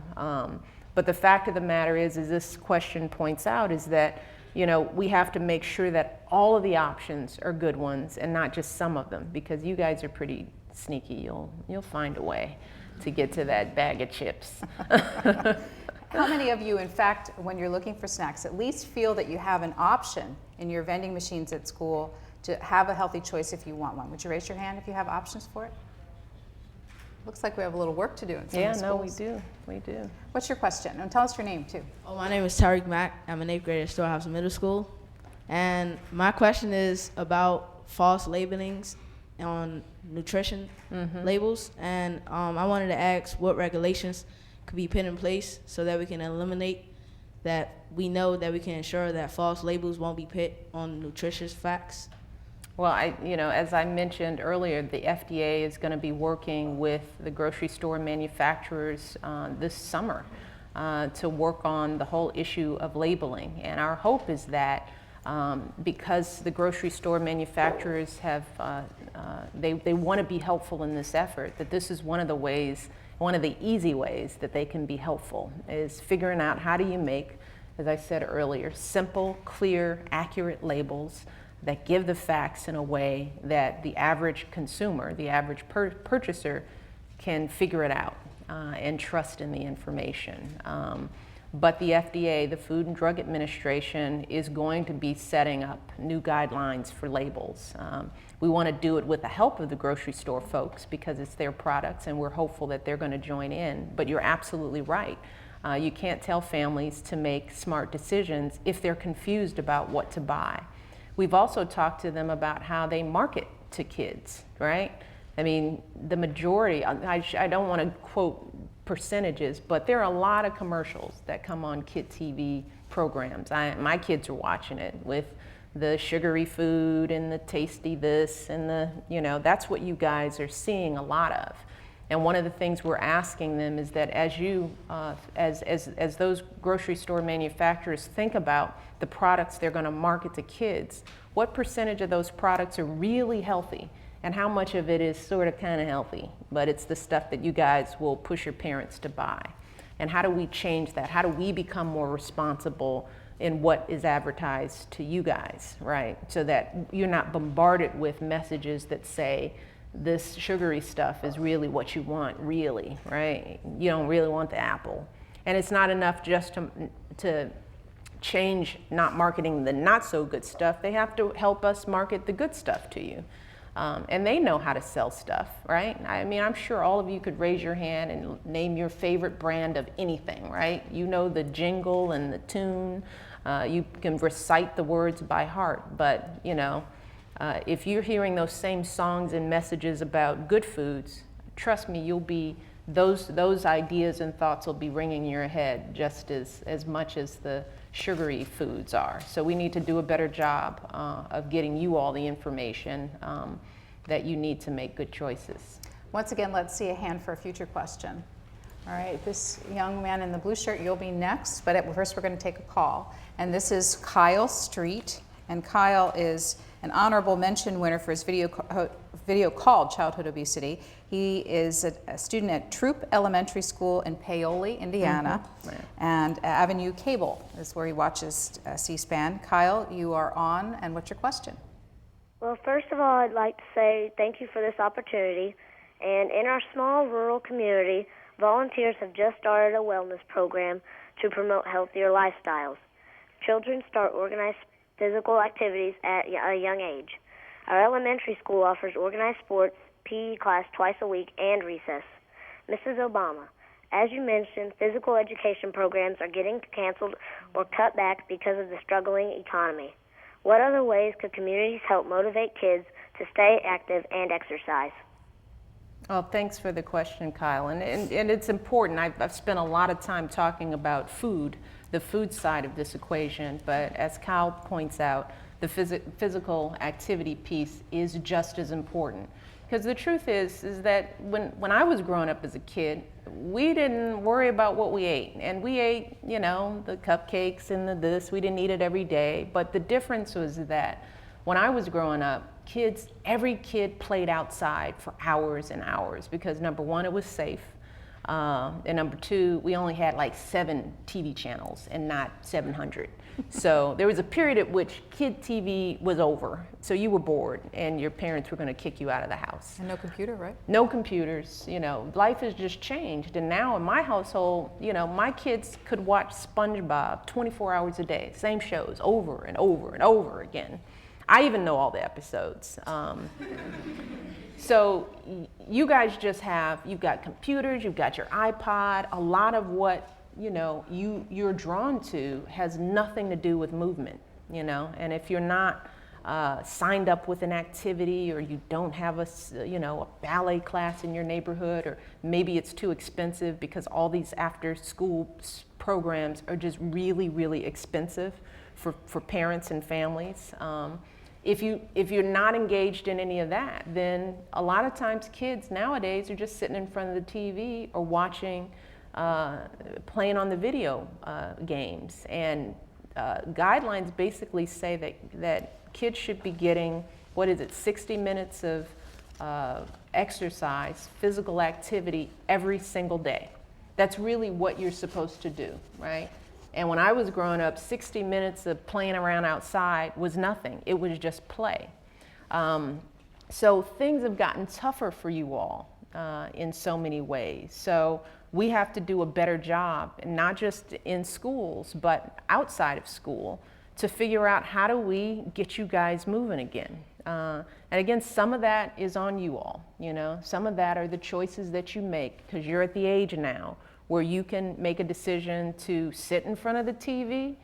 But the fact of the matter is, as this question points out, is that you know, we have to make sure that all of the options are good ones and not just some of them, because you guys are pretty sneaky. You'll find a way to get to that bag of chips. How many of you, in fact, when you're looking for snacks, at least feel that you have an option in your vending machines at school to have a healthy choice if you want one? Would you raise your hand if you have options for it? Looks like we have a little work to do in some of the schools. Yeah, no, we do. What's your question? And tell us your name, too. Oh, my name is Tariq Mack. I'm an 8th grader at Storehouse Middle School. And my question is about false labelings on nutrition labels. And I wanted to ask what regulations could be put in place so that we can eliminate that. We know that we can ensure that false labels won't be put on nutritious facts. Well, you know, as I mentioned earlier, the FDA is going to be working with the grocery store manufacturers this summer to work on the whole issue of labeling. And our hope is that because the grocery store manufacturers have, they want to be helpful in this effort, that this is one of the ways, one of the easy ways that they can be helpful, is figuring out how do you make, as I said earlier, simple, clear, accurate labels that give the facts in a way that the average consumer, the average purchaser can figure it out and trust in the information. But the FDA, the Food and Drug Administration, is going to be setting up new guidelines for labels. We want to do it with the help of the grocery store folks because it's their products, and we're hopeful that they're going to join in. But you're absolutely right. You can't tell families to make smart decisions if they're confused about what to buy. We've also talked to them about how they market to kids, right? I mean, the majority, I don't want to quote percentages, but there are a lot of commercials that come on kid TV programs. My kids are watching it with the sugary food and the tasty this and the, you know, that's what you guys are seeing a lot of. And one of the things we're asking them is that as you, as those grocery store manufacturers think about the products they're going to market to kids, what percentage of those products are really healthy and how much of it is sort of kind of healthy, but it's the stuff that you guys will push your parents to buy? And how do we change that? How do we become more responsible in what is advertised to you guys, right? So that you're not bombarded with messages that say, this sugary stuff is really what you want, really, right? You don't really want the apple. And it's not enough just to change not marketing the not so good stuff. They have to help us market the good stuff to you. And they know how to sell stuff, right? I mean, I'm sure all of you could raise your hand and name your favorite brand of anything, right? You know the jingle and the tune. You can recite the words by heart, but you know, if you're hearing those same songs and messages about good foods, trust me, you'll be, those ideas and thoughts will be ringing in your head just as much as the sugary foods are. So we need to do a better job of getting you all the information that you need to make good choices. Once again, let's see a hand for a future question. All right, this young man in the blue shirt, you'll be next, but first we're going to take a call. And this is Kyle Street, and Kyle is an honorable mention winner for his video called Childhood Obesity. He is a student at Troop Elementary School in Paoli, Indiana, and Avenue Cable is where he watches C-SPAN. Kyle, you are on, and what's your question? Well, first of all, I'd like to say thank you for this opportunity. And in our small rural community, volunteers have just started a wellness program to promote healthier lifestyles. Children start organized physical activities at a young age. Our elementary school offers organized sports, PE class twice a week, and recess. Mrs. Obama, as you mentioned, physical education programs are getting canceled or cut back because of the struggling economy. What other ways could communities help motivate kids to stay active and exercise? Well, thanks for the question, Kyle. And it's important. I've spent a lot of time talking about food, the food side of this equation, but as Kyle points out, the physical activity piece is just as important. Because the truth is that when I was growing up as a kid, we didn't worry about what we ate. And we ate, you know, the cupcakes and the this, we didn't eat it every day. But the difference was that when I was growing up, every kid played outside for hours and hours because number one, it was safe. And number two, we only had like 7 TV channels and not 700. So there was a period at which kid TV was over. So you were bored and your parents were going to kick you out of the house. And no computer, right? No computers, you know, life has just changed. And now in my household, you know, my kids could watch SpongeBob 24 hours a day, same shows over and over and over again. I even know all the episodes. So you guys just you've got computers, you've got your iPod, a lot of what, you know, you're drawn to has nothing to do with movement, you know, and if you're not signed up with an activity or you don't have a ballet class in your neighborhood, or maybe it's too expensive because all these after school programs are just really, really expensive for parents and families. If you're not engaged in any of that, then a lot of times kids nowadays are just sitting in front of the TV or watching, playing on the video games. And guidelines basically say that kids should be getting, 60 minutes of exercise, physical activity every single day. That's really what you're supposed to do, right? And when I was growing up, 60 minutes of playing around outside was nothing. It was just play. So things have gotten tougher for you all in so many ways. So we have to do a better job, and not just in schools, but outside of school, to figure out how do we get you guys moving again. And again, some of that is on you all. You know, some of that are the choices that you make because you're at the age now where you can make a decision to sit in front of the TV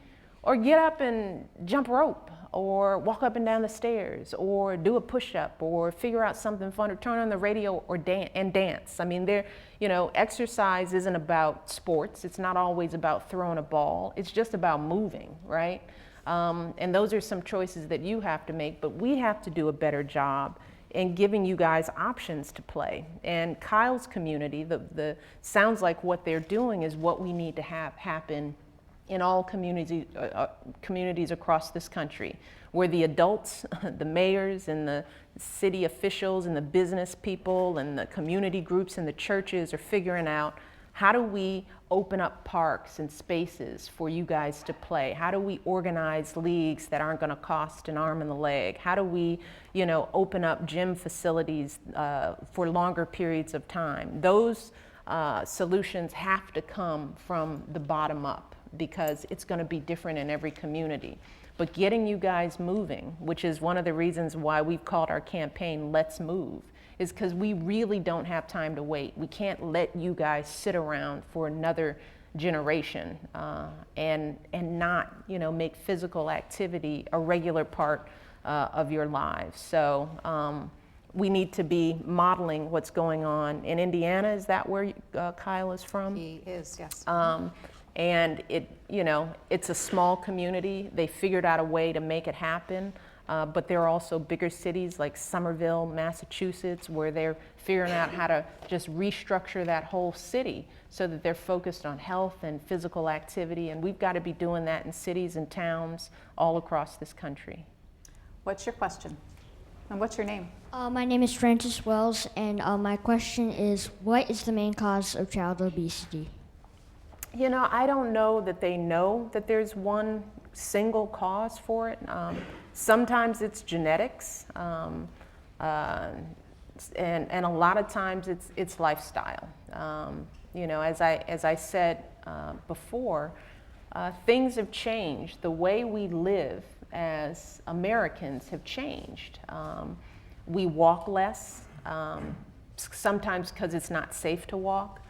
or get up and jump rope or walk up and down the stairs or do a push-up or figure out something fun or turn on the radio or dance. I mean, exercise isn't about sports. It's not always about throwing a ball. It's just about moving, right? And those are some choices that you have to make, but we have to do a better job in giving you guys options to play. And Kyle's community, sounds like what they're doing is what we need to have happen in all communities across this country, where the adults, the mayors and the city officials and the business people and the community groups and the churches are figuring out, how do we open up parks and spaces for you guys to play? How do we organize leagues that aren't going to cost an arm and a leg? How do we, open up gym facilities for longer periods of time? Those solutions have to come from the bottom up because it's going to be different in every community. But getting you guys moving, which is one of the reasons why we've called our campaign Let's Move, is because we really don't have time to wait. We can't let you guys sit around for another generation and not, make physical activity a regular part of your lives. So we need to be modeling what's going on in Indiana. Is that where Kyle is from? He is, yes. And it's a small community. They figured out a way to make it happen. But there are also bigger cities like Somerville, Massachusetts, where they're figuring out how to just restructure that whole city so that they're focused on health and physical activity. And we've got to be doing that in cities and towns all across this country. What's your question? And what's your name? My name is Francis Wells, and my question is, what is the main cause of child obesity? I don't know that they know that there's one single cause for it. Sometimes it's genetics, and a lot of times it's lifestyle. As I said before, things have changed. The way we live as Americans have changed. We walk less, sometimes because it's not safe to walk.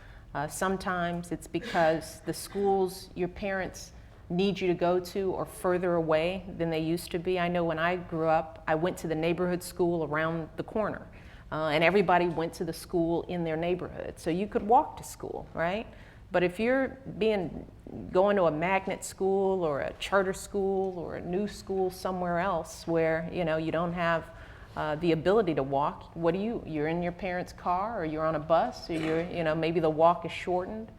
Sometimes it's because the schools your parents need you to go to are further away than they used to be. I know when I grew up, I went to the neighborhood school around the corner. and everybody went to the school in their neighborhood. So you could walk to school, right? But if you're going to a magnet school or a charter school or a new school somewhere else where, you don't have the ability to walk, what do you're in your parents' car, or you're on a bus, or maybe the walk is shortened.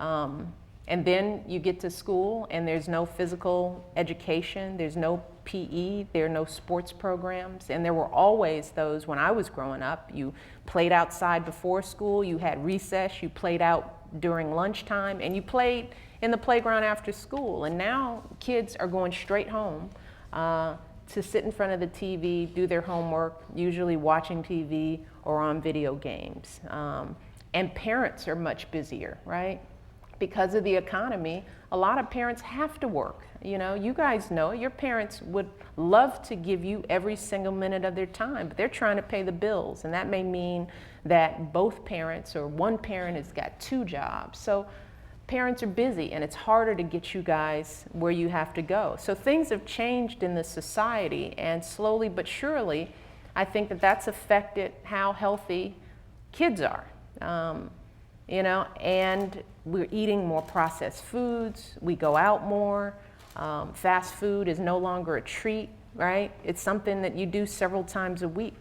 And then you get to school and there's no physical education, there's no PE, there are no sports programs, and there were always those when I was growing up. You played outside before school, you had recess, you played out during lunchtime, and you played in the playground after school. And now kids are going straight home to sit in front of the TV, do their homework, usually watching TV or on video games. And parents are much busier, right? Because of the economy, a lot of parents have to work. You guys know your parents would love to give you every single minute of their time, but they're trying to pay the bills, and that may mean that both parents or one parent has got 2 jobs. So parents are busy, and it's harder to get you guys where you have to go. So things have changed in this society, and slowly but surely, I think that that's affected how healthy kids are. And we're eating more processed foods, we go out more, fast food is no longer a treat, right? It's something that you do several times a week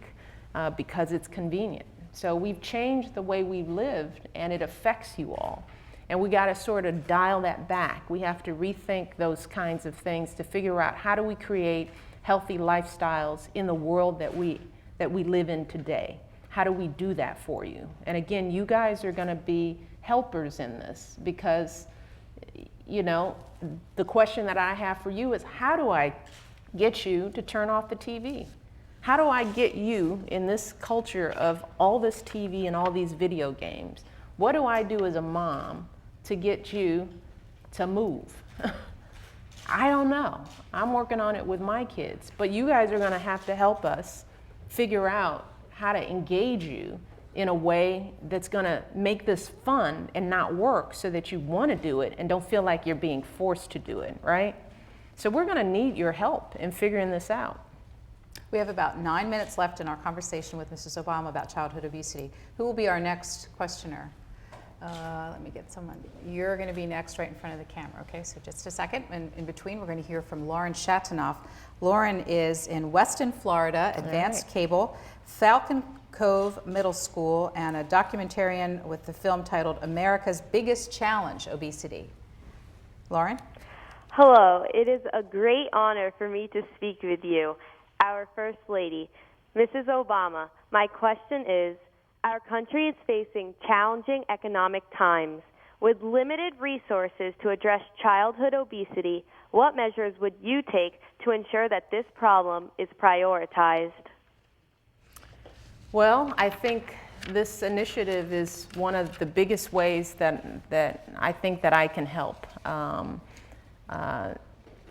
because it's convenient. So we've changed the way we've lived, and it affects you all. And we got to sort of dial that back. We have to rethink those kinds of things to figure out how do we create healthy lifestyles in the world that we live in today. How do we do that for you? And again, you guys are going to be helpers in this because, the question that I have for you is, how do I get you to turn off the TV? How do I get you in this culture of all this TV and all these video games? What do I do as a mom to get you to move? I don't know. I'm working on it with my kids, but you guys are going to have to help us figure out how to engage you in a way that's going to make this fun and not work, so that you want to do it and don't feel like you're being forced to do it, right? So we're going to need your help in figuring this out. We have about 9 minutes left in our conversation with Mrs. Obama about childhood obesity. Who will be our next questioner? Let me get someone. You're going to be next right in front of the camera, okay? So just a second. And in between, we're going to hear from Lauren Shatanoff. Lauren is in Weston, Florida, advanced cable, Falcon Cove Middle School, and a documentarian with the film titled America's Biggest Challenge, Obesity. Lauren? Hello. It is a great honor for me to speak with you, our First Lady, Mrs. Obama. My question is, our country is facing challenging economic times. With limited resources to address childhood obesity, what measures would you take to ensure that this problem is prioritized? Well, I think this initiative is one of the biggest ways that I think that I can help.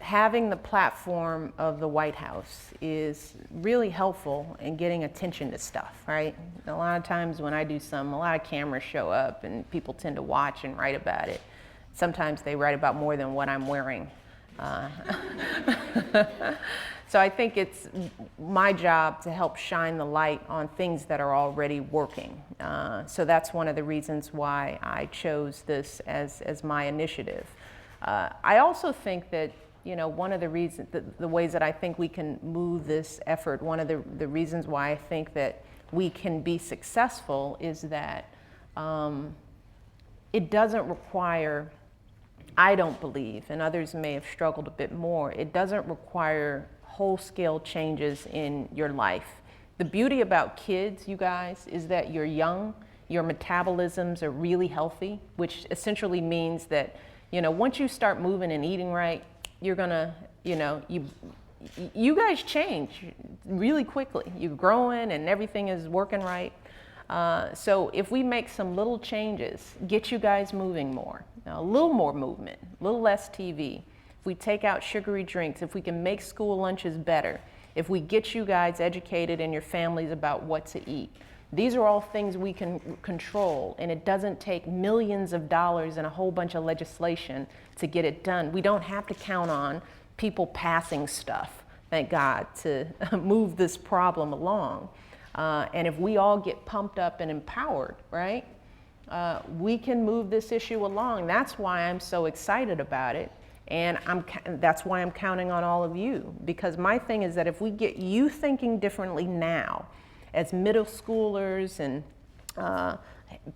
Having the platform of the White House is really helpful in getting attention to stuff, right? A lot of times when I do a lot of cameras show up and people tend to watch and write about it. Sometimes they write about more than what I'm wearing. So I think it's my job to help shine the light on things that are already working. So that's one of the reasons why I chose this as my initiative. I also think that one of the reasons, the ways that I think we can move this effort, one of the reasons why I think that we can be successful is that it doesn't require, I don't believe, and others may have struggled a bit more, it doesn't require whole-scale changes in your life. The beauty about kids, you guys, is that you're young, your metabolisms are really healthy, which essentially means that, once you start moving and eating right, you're gonna, you guys change really quickly. You're growing and everything is working right. So if we make some little changes, get you guys moving more, a little more movement, a little less TV, if we take out sugary drinks, if we can make school lunches better, if we get you guys educated and your families about what to eat, these are all things we can control, and it doesn't take millions of dollars and a whole bunch of legislation to get it done. We don't have to count on people passing stuff, thank God, to move this problem along. And if we all get pumped up and empowered, right, we can move this issue along. That's why I'm so excited about it. And that's why I'm counting on all of you, because my thing is that if we get you thinking differently now, as middle schoolers and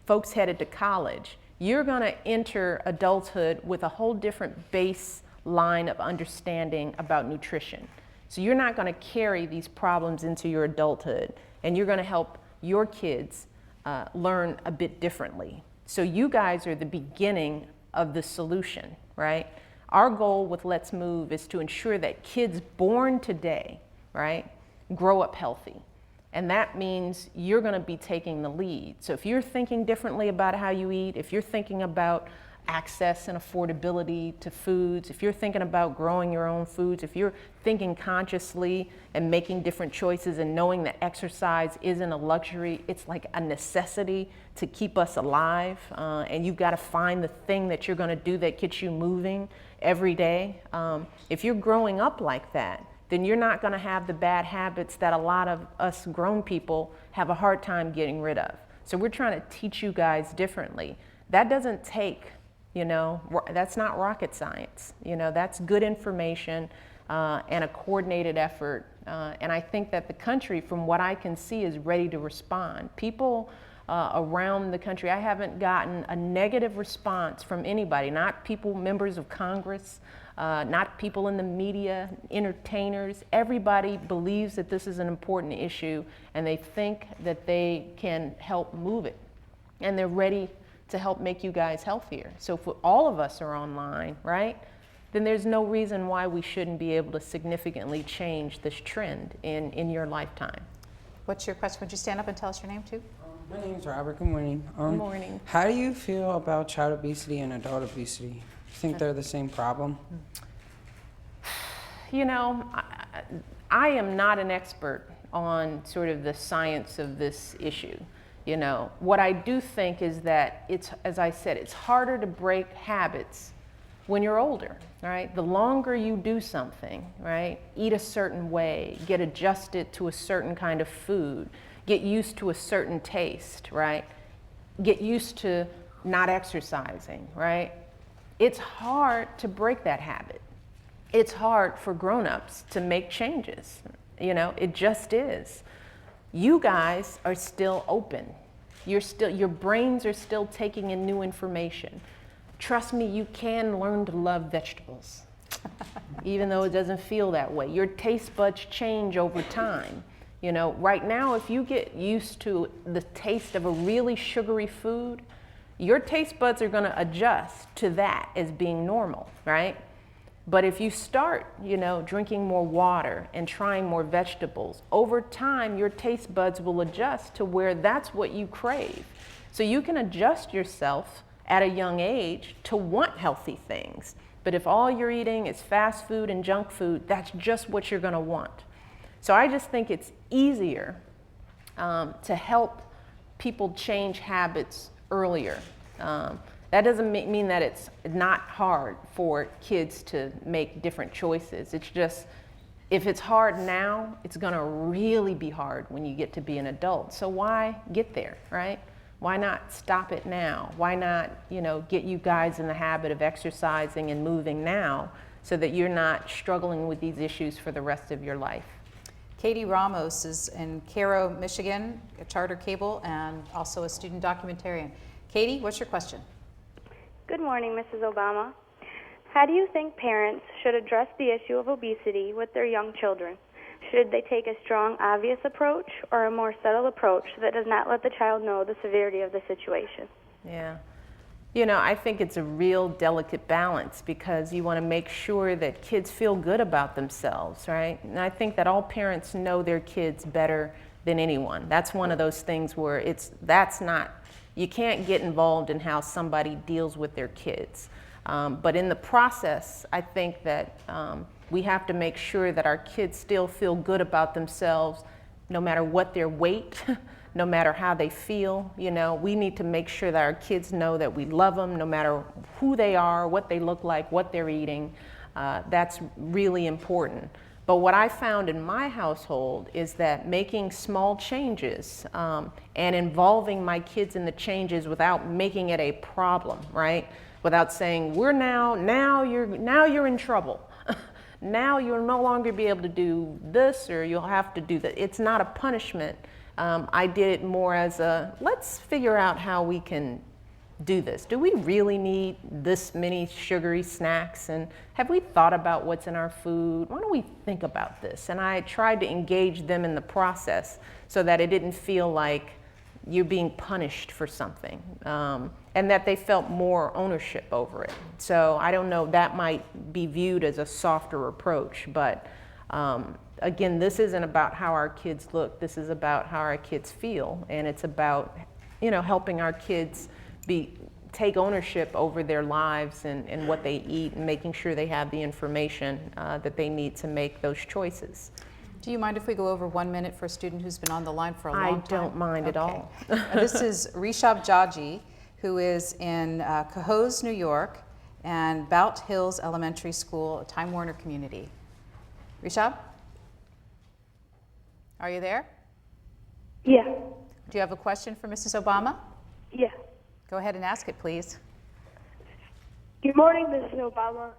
folks headed to college, you're going to enter adulthood with a whole different baseline of understanding about nutrition. So you're not going to carry these problems into your adulthood, and you're going to help your kids learn a bit differently. So you guys are the beginning of the solution, right? Our goal with Let's Move is to ensure that kids born today, right, grow up healthy. And that means you're going to be taking the lead. So if you're thinking differently about how you eat, if you're thinking about access and affordability to foods, if you're thinking about growing your own foods, if you're thinking consciously and making different choices and knowing that exercise isn't a luxury, it's like a necessity to keep us alive, and you've got to find the thing that you're going to do that gets you moving every day. If you're growing up like that, then you're not going to have the bad habits that a lot of us grown people have a hard time getting rid of. So we're trying to teach you guys differently. That doesn't take, that's not rocket science. That's good information and a coordinated effort. And I think that the country, from what I can see, is ready to respond. People around the country, I haven't gotten a negative response from anybody, not people, members of Congress, not people in the media, entertainers. Everybody believes that this is an important issue, and they think that they can help move it. And they're ready to help make you guys healthier. So if all of us are online, right, then there's no reason why we shouldn't be able to significantly change this trend in your lifetime. What's your question? Would you stand up and tell us your name too? My name is Robert. Good morning. Good morning. How do you feel about child obesity and adult obesity? Do you think they're the same problem? I am not an expert on sort of the science of this issue. What I do think is that it's, as I said, it's harder to break habits when you're older, right? The longer you do something, right? Eat a certain way, get adjusted to a certain kind of food, get used to a certain taste, right? Get used to not exercising, right? It's hard to break that habit. It's hard for grown-ups to make changes. It just is. You guys are still open. Your brains are still taking in new information. Trust me, you can learn to love vegetables, even though it doesn't feel that way. Your taste buds change over time. Right now, if you get used to the taste of a really sugary food, your taste buds are going to adjust to that as being normal, right? But if you start, drinking more water and trying more vegetables, over time, your taste buds will adjust to where that's what you crave. So you can adjust yourself at a young age to want healthy things. But if all you're eating is fast food and junk food, that's just what you're going to want. So I just think it's easier to help people change habits earlier. That doesn't mean that it's not hard for kids to make different choices. It's just, if it's hard now, it's going to really be hard when you get to be an adult. So why get there, right? Why not stop it now? Why not, get you guys in the habit of exercising and moving now so that you're not struggling with these issues for the rest of your life? Katie Ramos is in Cairo, Michigan, a charter cable, and also a student documentarian. Katie, what's your question? Good morning, Mrs. Obama. How do you think parents should address the issue of obesity with their young children? Should they take a strong, obvious approach or a more subtle approach that does not let the child know the severity of the situation? Yeah. I think it's a real delicate balance because you want to make sure that kids feel good about themselves, right? And I think that all parents know their kids better than anyone. That's one of those things where you can't get involved in how somebody deals with their kids. But in the process, I think that we have to make sure that our kids still feel good about themselves, no matter what their weight, no matter how they feel. We need to make sure that our kids know that we love them, no matter who they are, what they look like, what they're eating. That's really important. But what I found in my household is that making small changes and involving my kids in the changes without making it a problem, right? Without saying, now you're in trouble. Now you'll no longer be able to do this, or you'll have to do that. It's not a punishment. I did it more as a, let's figure out how we can do this. Do we really need this many sugary snacks? And have we thought about what's in our food? Why don't we think about this? And I tried to engage them in the process so that it didn't feel like you're being punished for something, and that they felt more ownership over it. So I don't know, that might be viewed as a softer approach, but again, this isn't about how our kids look. This is about how our kids feel, and it's about, helping our kids take ownership over their lives and what they eat, and making sure they have the information that they need to make those choices. Do you mind if we go over 1 minute for a student who's been on the line for a long time? I don't mind at all. This is Rishab Jaji, who is in Cohoes, New York, and Bout Hills Elementary School, a Time Warner community. Rishab? Are you there? Yeah. Do you have a question for Mrs. Obama? Yeah. Go ahead and ask it, please. Good morning, Mrs. Obama.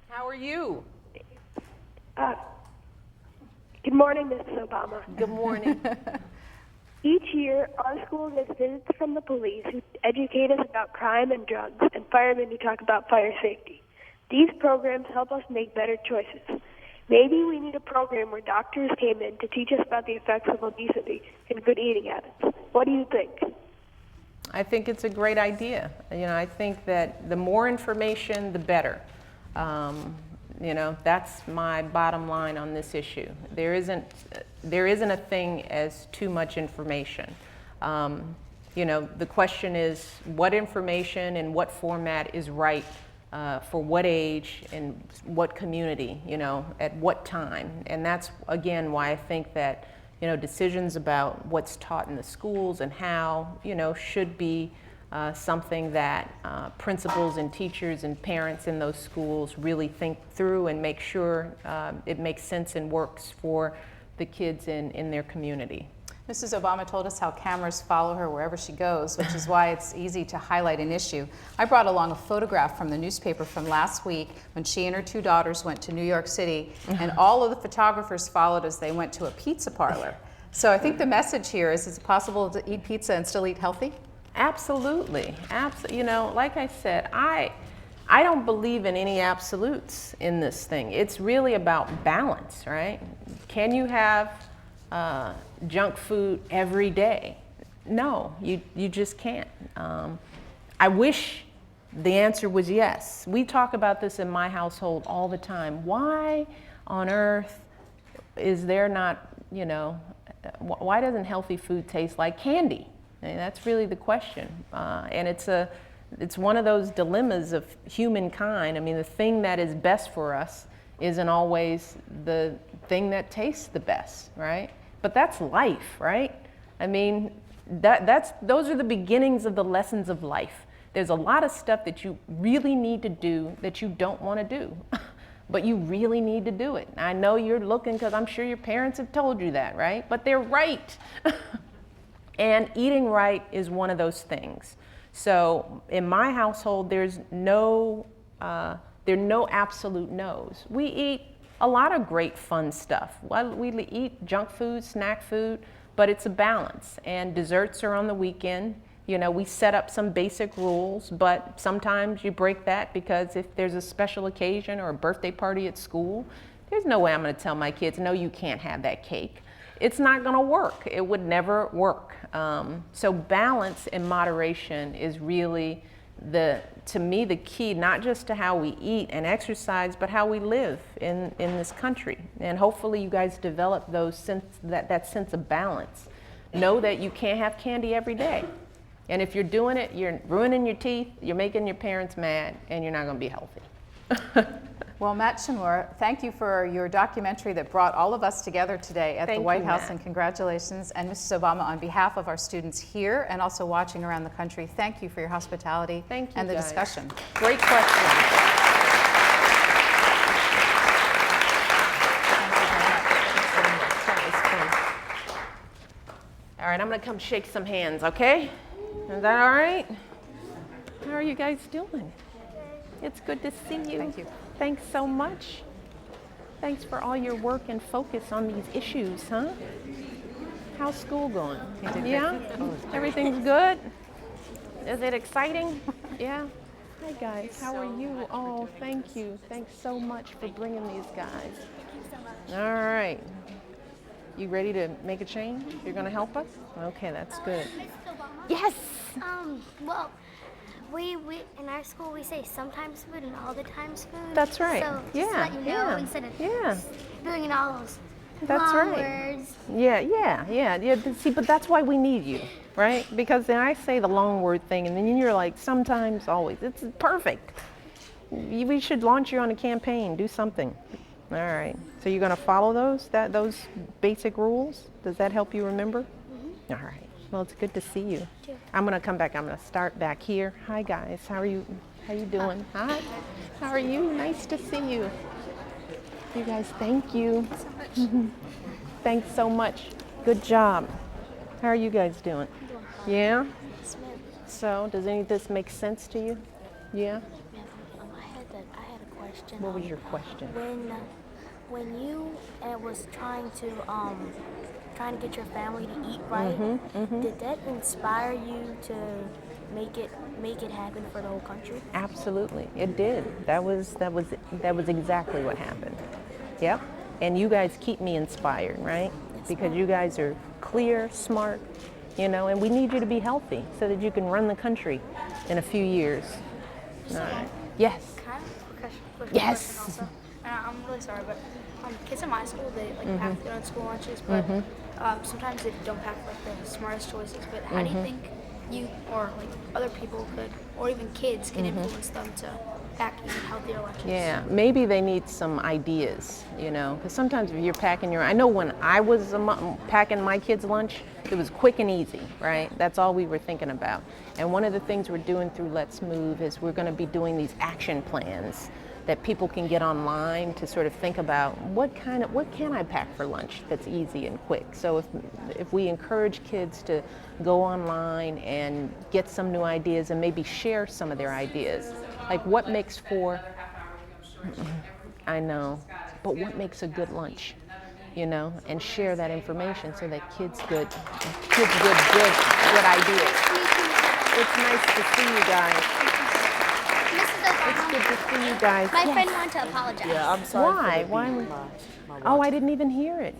How are you? Good morning, Mrs. Obama. Good morning. Each year, our school gets visits from the police who educate us about crime and drugs, and firemen who talk about fire safety. These programs help us make better choices. Maybe we need a program where doctors came in to teach us about the effects of obesity and good eating habits. What do you think? I think it's a great idea. I think that the more information, the better. That's my bottom line on this issue. There isn't a thing as too much information. The question is what information and what format is right for what age and what community, at what time. And that's, again, why I think that, decisions about what's taught in the schools and how, should be something that principals and teachers and parents in those schools really think through and make sure it makes sense and works for the kids in their community. Mrs. Obama told us how cameras follow her wherever she goes, which is why it's easy to highlight an issue. I brought along a photograph from the newspaper from last week when she and her two daughters went to New York City, and all of the photographers followed as they went to a pizza parlor. So I think the message here is it possible to eat pizza and still eat healthy? Absolutely. Like I said, I don't believe in any absolutes in this thing. It's really about balance, right? Can you have junk food every day? No, you just can't. I wish the answer was yes. We talk about this in my household all the time. Why on earth is there not, why doesn't healthy food taste like candy? I mean, that's really the question. And it's one of those dilemmas of humankind. I mean, the thing that is best for us isn't always the thing that tastes the best, right? But that's life, right? I mean, those are the beginnings of the lessons of life. There's a lot of stuff that you really need to do that you don't want to do, but you really need to do it. I know you're looking because I'm sure your parents have told you that, right? But they're right. And eating right is one of those things. So in my household, there are no absolute no's. We eat a lot of great fun stuff. Well, we eat junk food, snack food, but it's a balance. And desserts are on the weekend. We set up some basic rules, but sometimes you break that because if there's a special occasion or a birthday party at school, there's no way I'm going to tell my kids, no, you can't have that cake. It's not going to work. It would never work. So balance and moderation is really, to me, the key, not just to how we eat and exercise, but how we live in this country. And hopefully you guys develop that sense of balance. Know that you can't have candy every day. And if you're doing it, you're ruining your teeth, you're making your parents mad, and you're not going to be healthy. Well, Matt Shimura, thank you for your documentary that brought all of us together today at the White House, and congratulations. And Mrs. Obama, on behalf of our students here and also watching around the country, thank you for your hospitality and the discussion. Great question. right, I'm gonna come shake some hands, okay? Is that all right? How are you guys doing? It's good to see you. Thank you. Thanks so much. Thanks for all your work and focus on these issues, huh? How's school going? Yeah? Everything's good? Is it exciting? Yeah? Hi guys, how are you? Oh, thank you. Thanks so much for bringing these guys. All right. You ready to make a change? You're gonna help us? Okay, that's good. Yes! Well, we in our school we say sometimes food and all the times food. That's right. So just to let you know, instead of doing it all those long words. Yeah. See, but that's why we need you, right? Because then I say the long word thing, and then you're like, sometimes, always. It's perfect. We should launch you on a campaign. Do something. All right. So you're going to follow those basic rules? Does that help you remember? Mm-hmm. All right. Well, it's good to see you. I'm going to come back. I'm going to start back here. Hi, guys. How are you? How you doing? Hi. How are you? Nice to see you. You guys, thank you. Thanks so much. Good job. How are you guys doing? Yeah? So, does any of this make sense to you? Yeah? I had a question. What was your question? When you was trying to get your family to eat right, did that inspire you to make it happen for the whole country? Absolutely, it did. That was exactly what happened. Yep. And you guys keep me inspired, right? Because you guys are clear, smart, and we need you to be healthy so that you can run the country in a few years. All right. Yes. Can I have a question Yes. also? I'm really sorry, but kids in my school, they pack their own school lunches, but sometimes they don't pack the smartest choices. But how do you think you or other people could, or even kids, can influence them to pack even healthier lunches? Yeah, maybe they need some ideas, because sometimes if you're packing I know when I was packing my kids' lunch, it was quick and easy, right? That's all we were thinking about. And one of the things we're doing through Let's Move is we're going to be doing these action plans that people can get online to sort of think about what can I pack for lunch that's easy and quick. So if we encourage kids to go online and get some new ideas and maybe share some of their ideas, like what makes for, I know, but what makes a good lunch, and share that information so that kids get good ideas. It's nice to see you guys. It's good to see you guys. My friend wanted to apologize. Yeah, I'm sorry. Why? Oh, I didn't even hear it.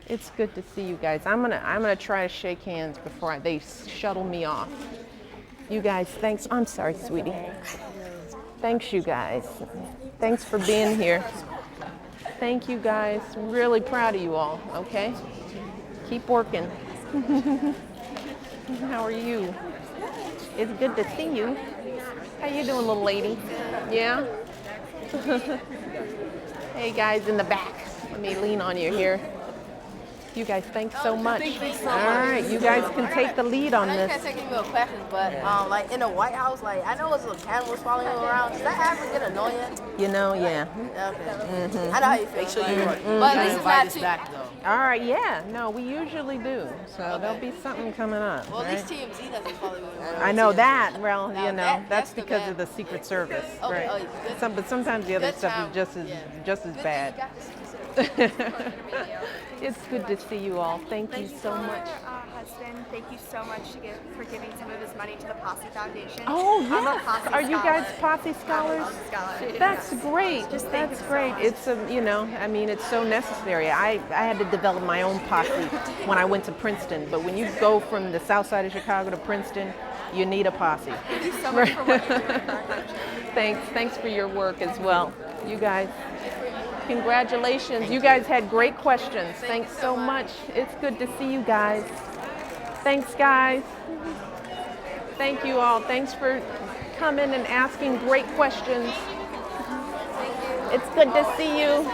It's good to see you guys. I'm gonna try to shake hands before they shuttle me off. You guys, thanks. I'm sorry, sweetie. Thanks, you guys. Thanks for being here. Thank you, guys. Really proud of you all. Okay, keep working. How are you? It's good to see you. How you doing, little lady? Yeah? Hey, guys in the back. Let me lean on you here. You guys, thanks so much. All right, you guys can take the lead on this. I can't take any more questions, but in the White House, I know it's little animals following you around. Does that ever get annoying? Yeah. Okay. I know how you feel. Make sure you but at least it's not too. Back, though. All right, yeah. No, we usually do. So there'll be something coming up. Well, right? at least TMZ doesn't follow you around. I know that. Well, that's that's because of the Secret Service, Okay, right? oh, But sometimes the other stuff is just as bad. It's good to see you all. Thank you so much. Husband, thank you so much for giving some of his money to the Posse Foundation. Oh, I'm a yes. Posse Are you guys scholar. Posse scholars? I'm a scholar. That's great. Just thank That's you so great. much. It's it's so necessary. I had to develop my own posse when I went to Princeton. But when you go from the south side of Chicago to Princeton, you need a posse. Thank you so much for what you're doing for our country. Thanks for your work as well. You guys, congratulations. You guys had great questions. Thanks so much. It's good to see you guys. Thanks, guys. Thank you all. Thanks for coming and asking great questions. It's good to see you.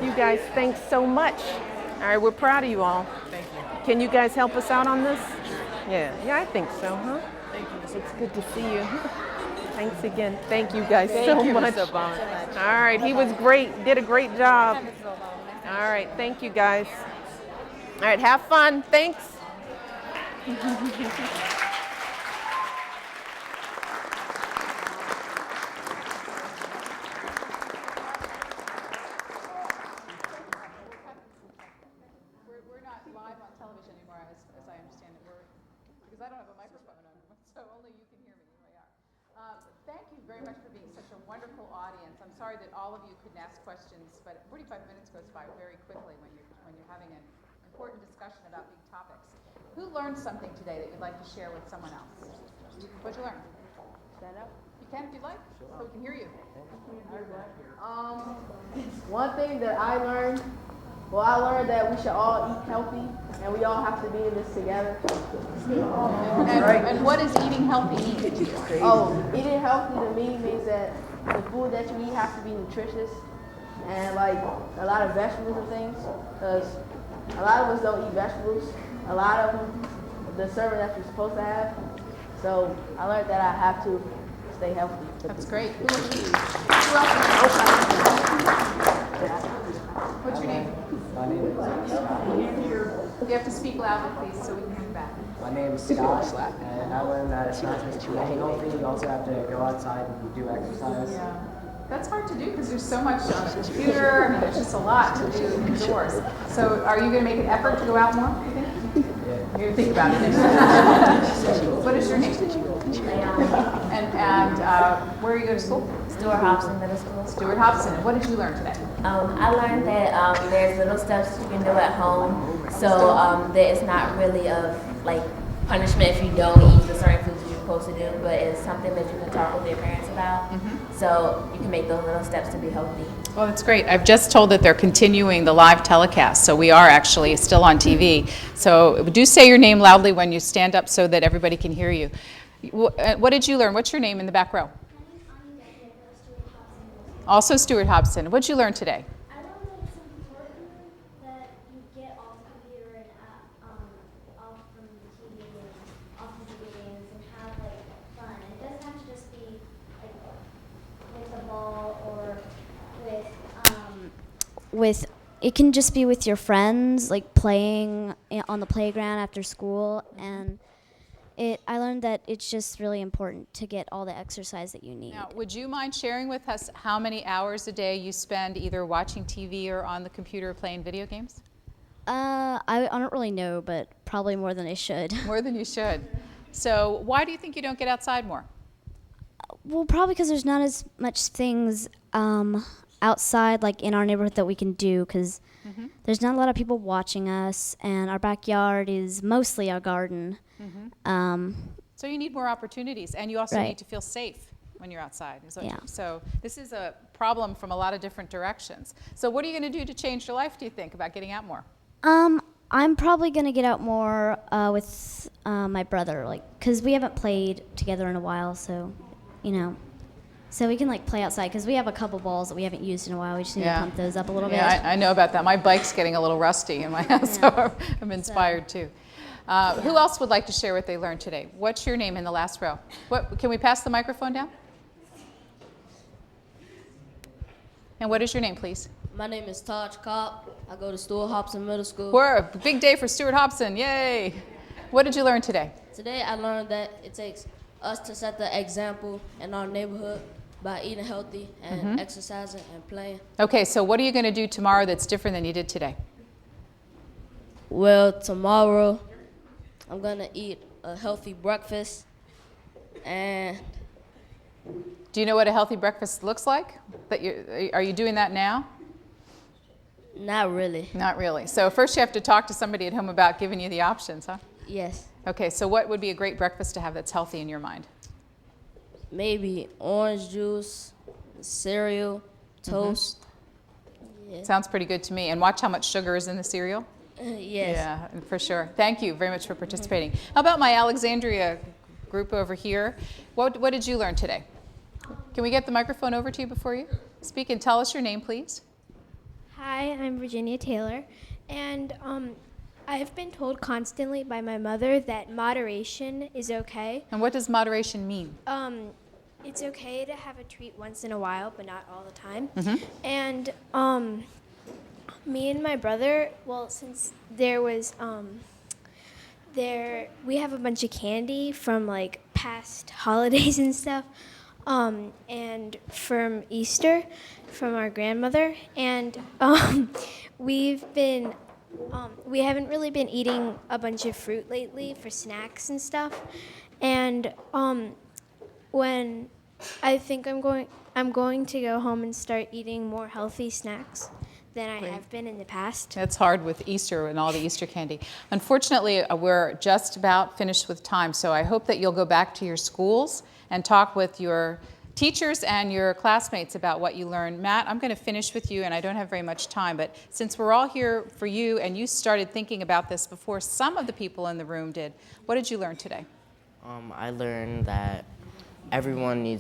You guys, thanks so much. All right, we're proud of you all. Thank you. Can you guys help us out on this? Yeah, I think so, huh? Thank you. It's good to see you. Thanks again. Thank you guys Thank so you, much. Ms. Obama. All right, he was great. Did a great job. All right, thank you guys. All right, have fun. Thanks. We're not live on television anymore, as I understand it. Because I don't have a microphone on, so only you can hear me. Here we are. Thank you very much for being such a wonderful audience. I'm sorry that all of you couldn't ask questions, but 45 minutes goes by very quickly when you're having an important discussion about big topics. Who learned something today that you'd like to share with someone else? What'd you learn? Stand up. You can if you'd like, so we can hear you. One thing that I learned that we should all eat healthy, and we all have to be in this together. And what does eating healthy mean to you? Oh, eating healthy to me means that the food that you eat has to be nutritious and like a lot of vegetables and things, because a lot of us don't eat vegetables. A lot of them, the serving that you're supposed to have. So I learned that I have to stay healthy. That's great. What's your name? My name is You have to speak loudly, please, so we can hear you back. My name is Scott, and I learned that it's not just to eat healthy, you also have to go outside and do exercise. Yeah. That's hard to do because there's so much on the computer. I mean, there's just a lot to do indoors. So are you going to make an effort to go out more, do you think? Yeah. You're going to think about it. What is your name? And where are you going to school? Stuart Hobson Middle School. Stuart Hobson. And what did you learn today? I learned that there's little steps you can do at home, so that it's not really of like punishment if you don't eat the certain foods you're supposed to do, but it's something that you can talk with your parents about. So you can make those little steps to be healthy. Well, that's great. I've just told that they're continuing the live telecast, so we are actually still on TV. So do say your name loudly when you stand up so that everybody can hear you. What did you learn? What's your name in the back row? Also Stuart Hobson. What did you learn today? I don't know, it's important that you get off the computer and off from the TV and off the video games and have like fun. It doesn't have to just be like with the ball or with it can just be with your friends, like playing on the playground after school. And I learned that it's just really important to get all the exercise that you need. Now, would you mind sharing with us how many hours a day you spend either watching TV or on the computer playing video games? I don't really know, but probably more than I should. More than you should. So why do you think you don't get outside more? Well, probably because there's not as much things outside, like in our neighborhood, that we can do, because there's not a lot of people watching us, and our backyard is mostly our garden. So you need more opportunities, and you also Right. need to feel safe when you're outside. Yeah. So this is a problem from a lot of different directions. So what are you going to do to change your life, do you think, about getting out more? I'm probably gonna get out more with my brother, like, cause we haven't played together in a while, so, so we can like play outside, because we have a couple balls that we haven't used in a while. We just need to pump those up a little bit. Yeah, I know about that. My bike's getting a little rusty in my house, so I'm inspired too. Who else would like to share what they learned today? What's your name in the last row? Can we pass the microphone down? And what is your name, please? My name is Taj Kopp. I go to Stuart Hobson Middle School. We're a big day for Stuart Hobson. Yay! What did you learn today? Today I learned that it takes us to set the example in our neighborhood by eating healthy and exercising and playing. Okay, so what are you going to do tomorrow that's different than you did today? Well, tomorrow I'm going to eat a healthy breakfast. And do you know what a healthy breakfast looks like? Are you doing that now? Not really. Not really. So first you have to talk to somebody at home about giving you the options, huh? Yes. Okay, so what would be a great breakfast to have that's healthy in your mind? Maybe orange juice, cereal, toast. Yeah. Sounds pretty good to me. And watch how much sugar is in the cereal. Yes. Yeah, for sure. Thank you very much for participating. How about my Alexandria group over here? What did you learn today? Can we get the microphone over to you before you speak, and tell us your name, please? Hi, I'm Virginia Taylor, and I've been told constantly by my mother that moderation is okay. And what does moderation mean? it's okay to have a treat once in a while, but not all the time. Mhm. And me and my brother, well, since there was we have a bunch of candy from like past holidays and stuff, and from Easter, from our grandmother, and we haven't really been eating a bunch of fruit lately for snacks and stuff, and when I think I'm going to go home and start eating more healthy snacks than I have been in the past. It's hard with Easter and all the Easter candy. Unfortunately, we're just about finished with time, so I hope that you'll go back to your schools and talk with your teachers and your classmates about what you learned. Matt, I'm going to finish with you, and I don't have very much time, but since we're all here for you and you started thinking about this before some of the people in the room did, what did you learn today? I learned that everyone needs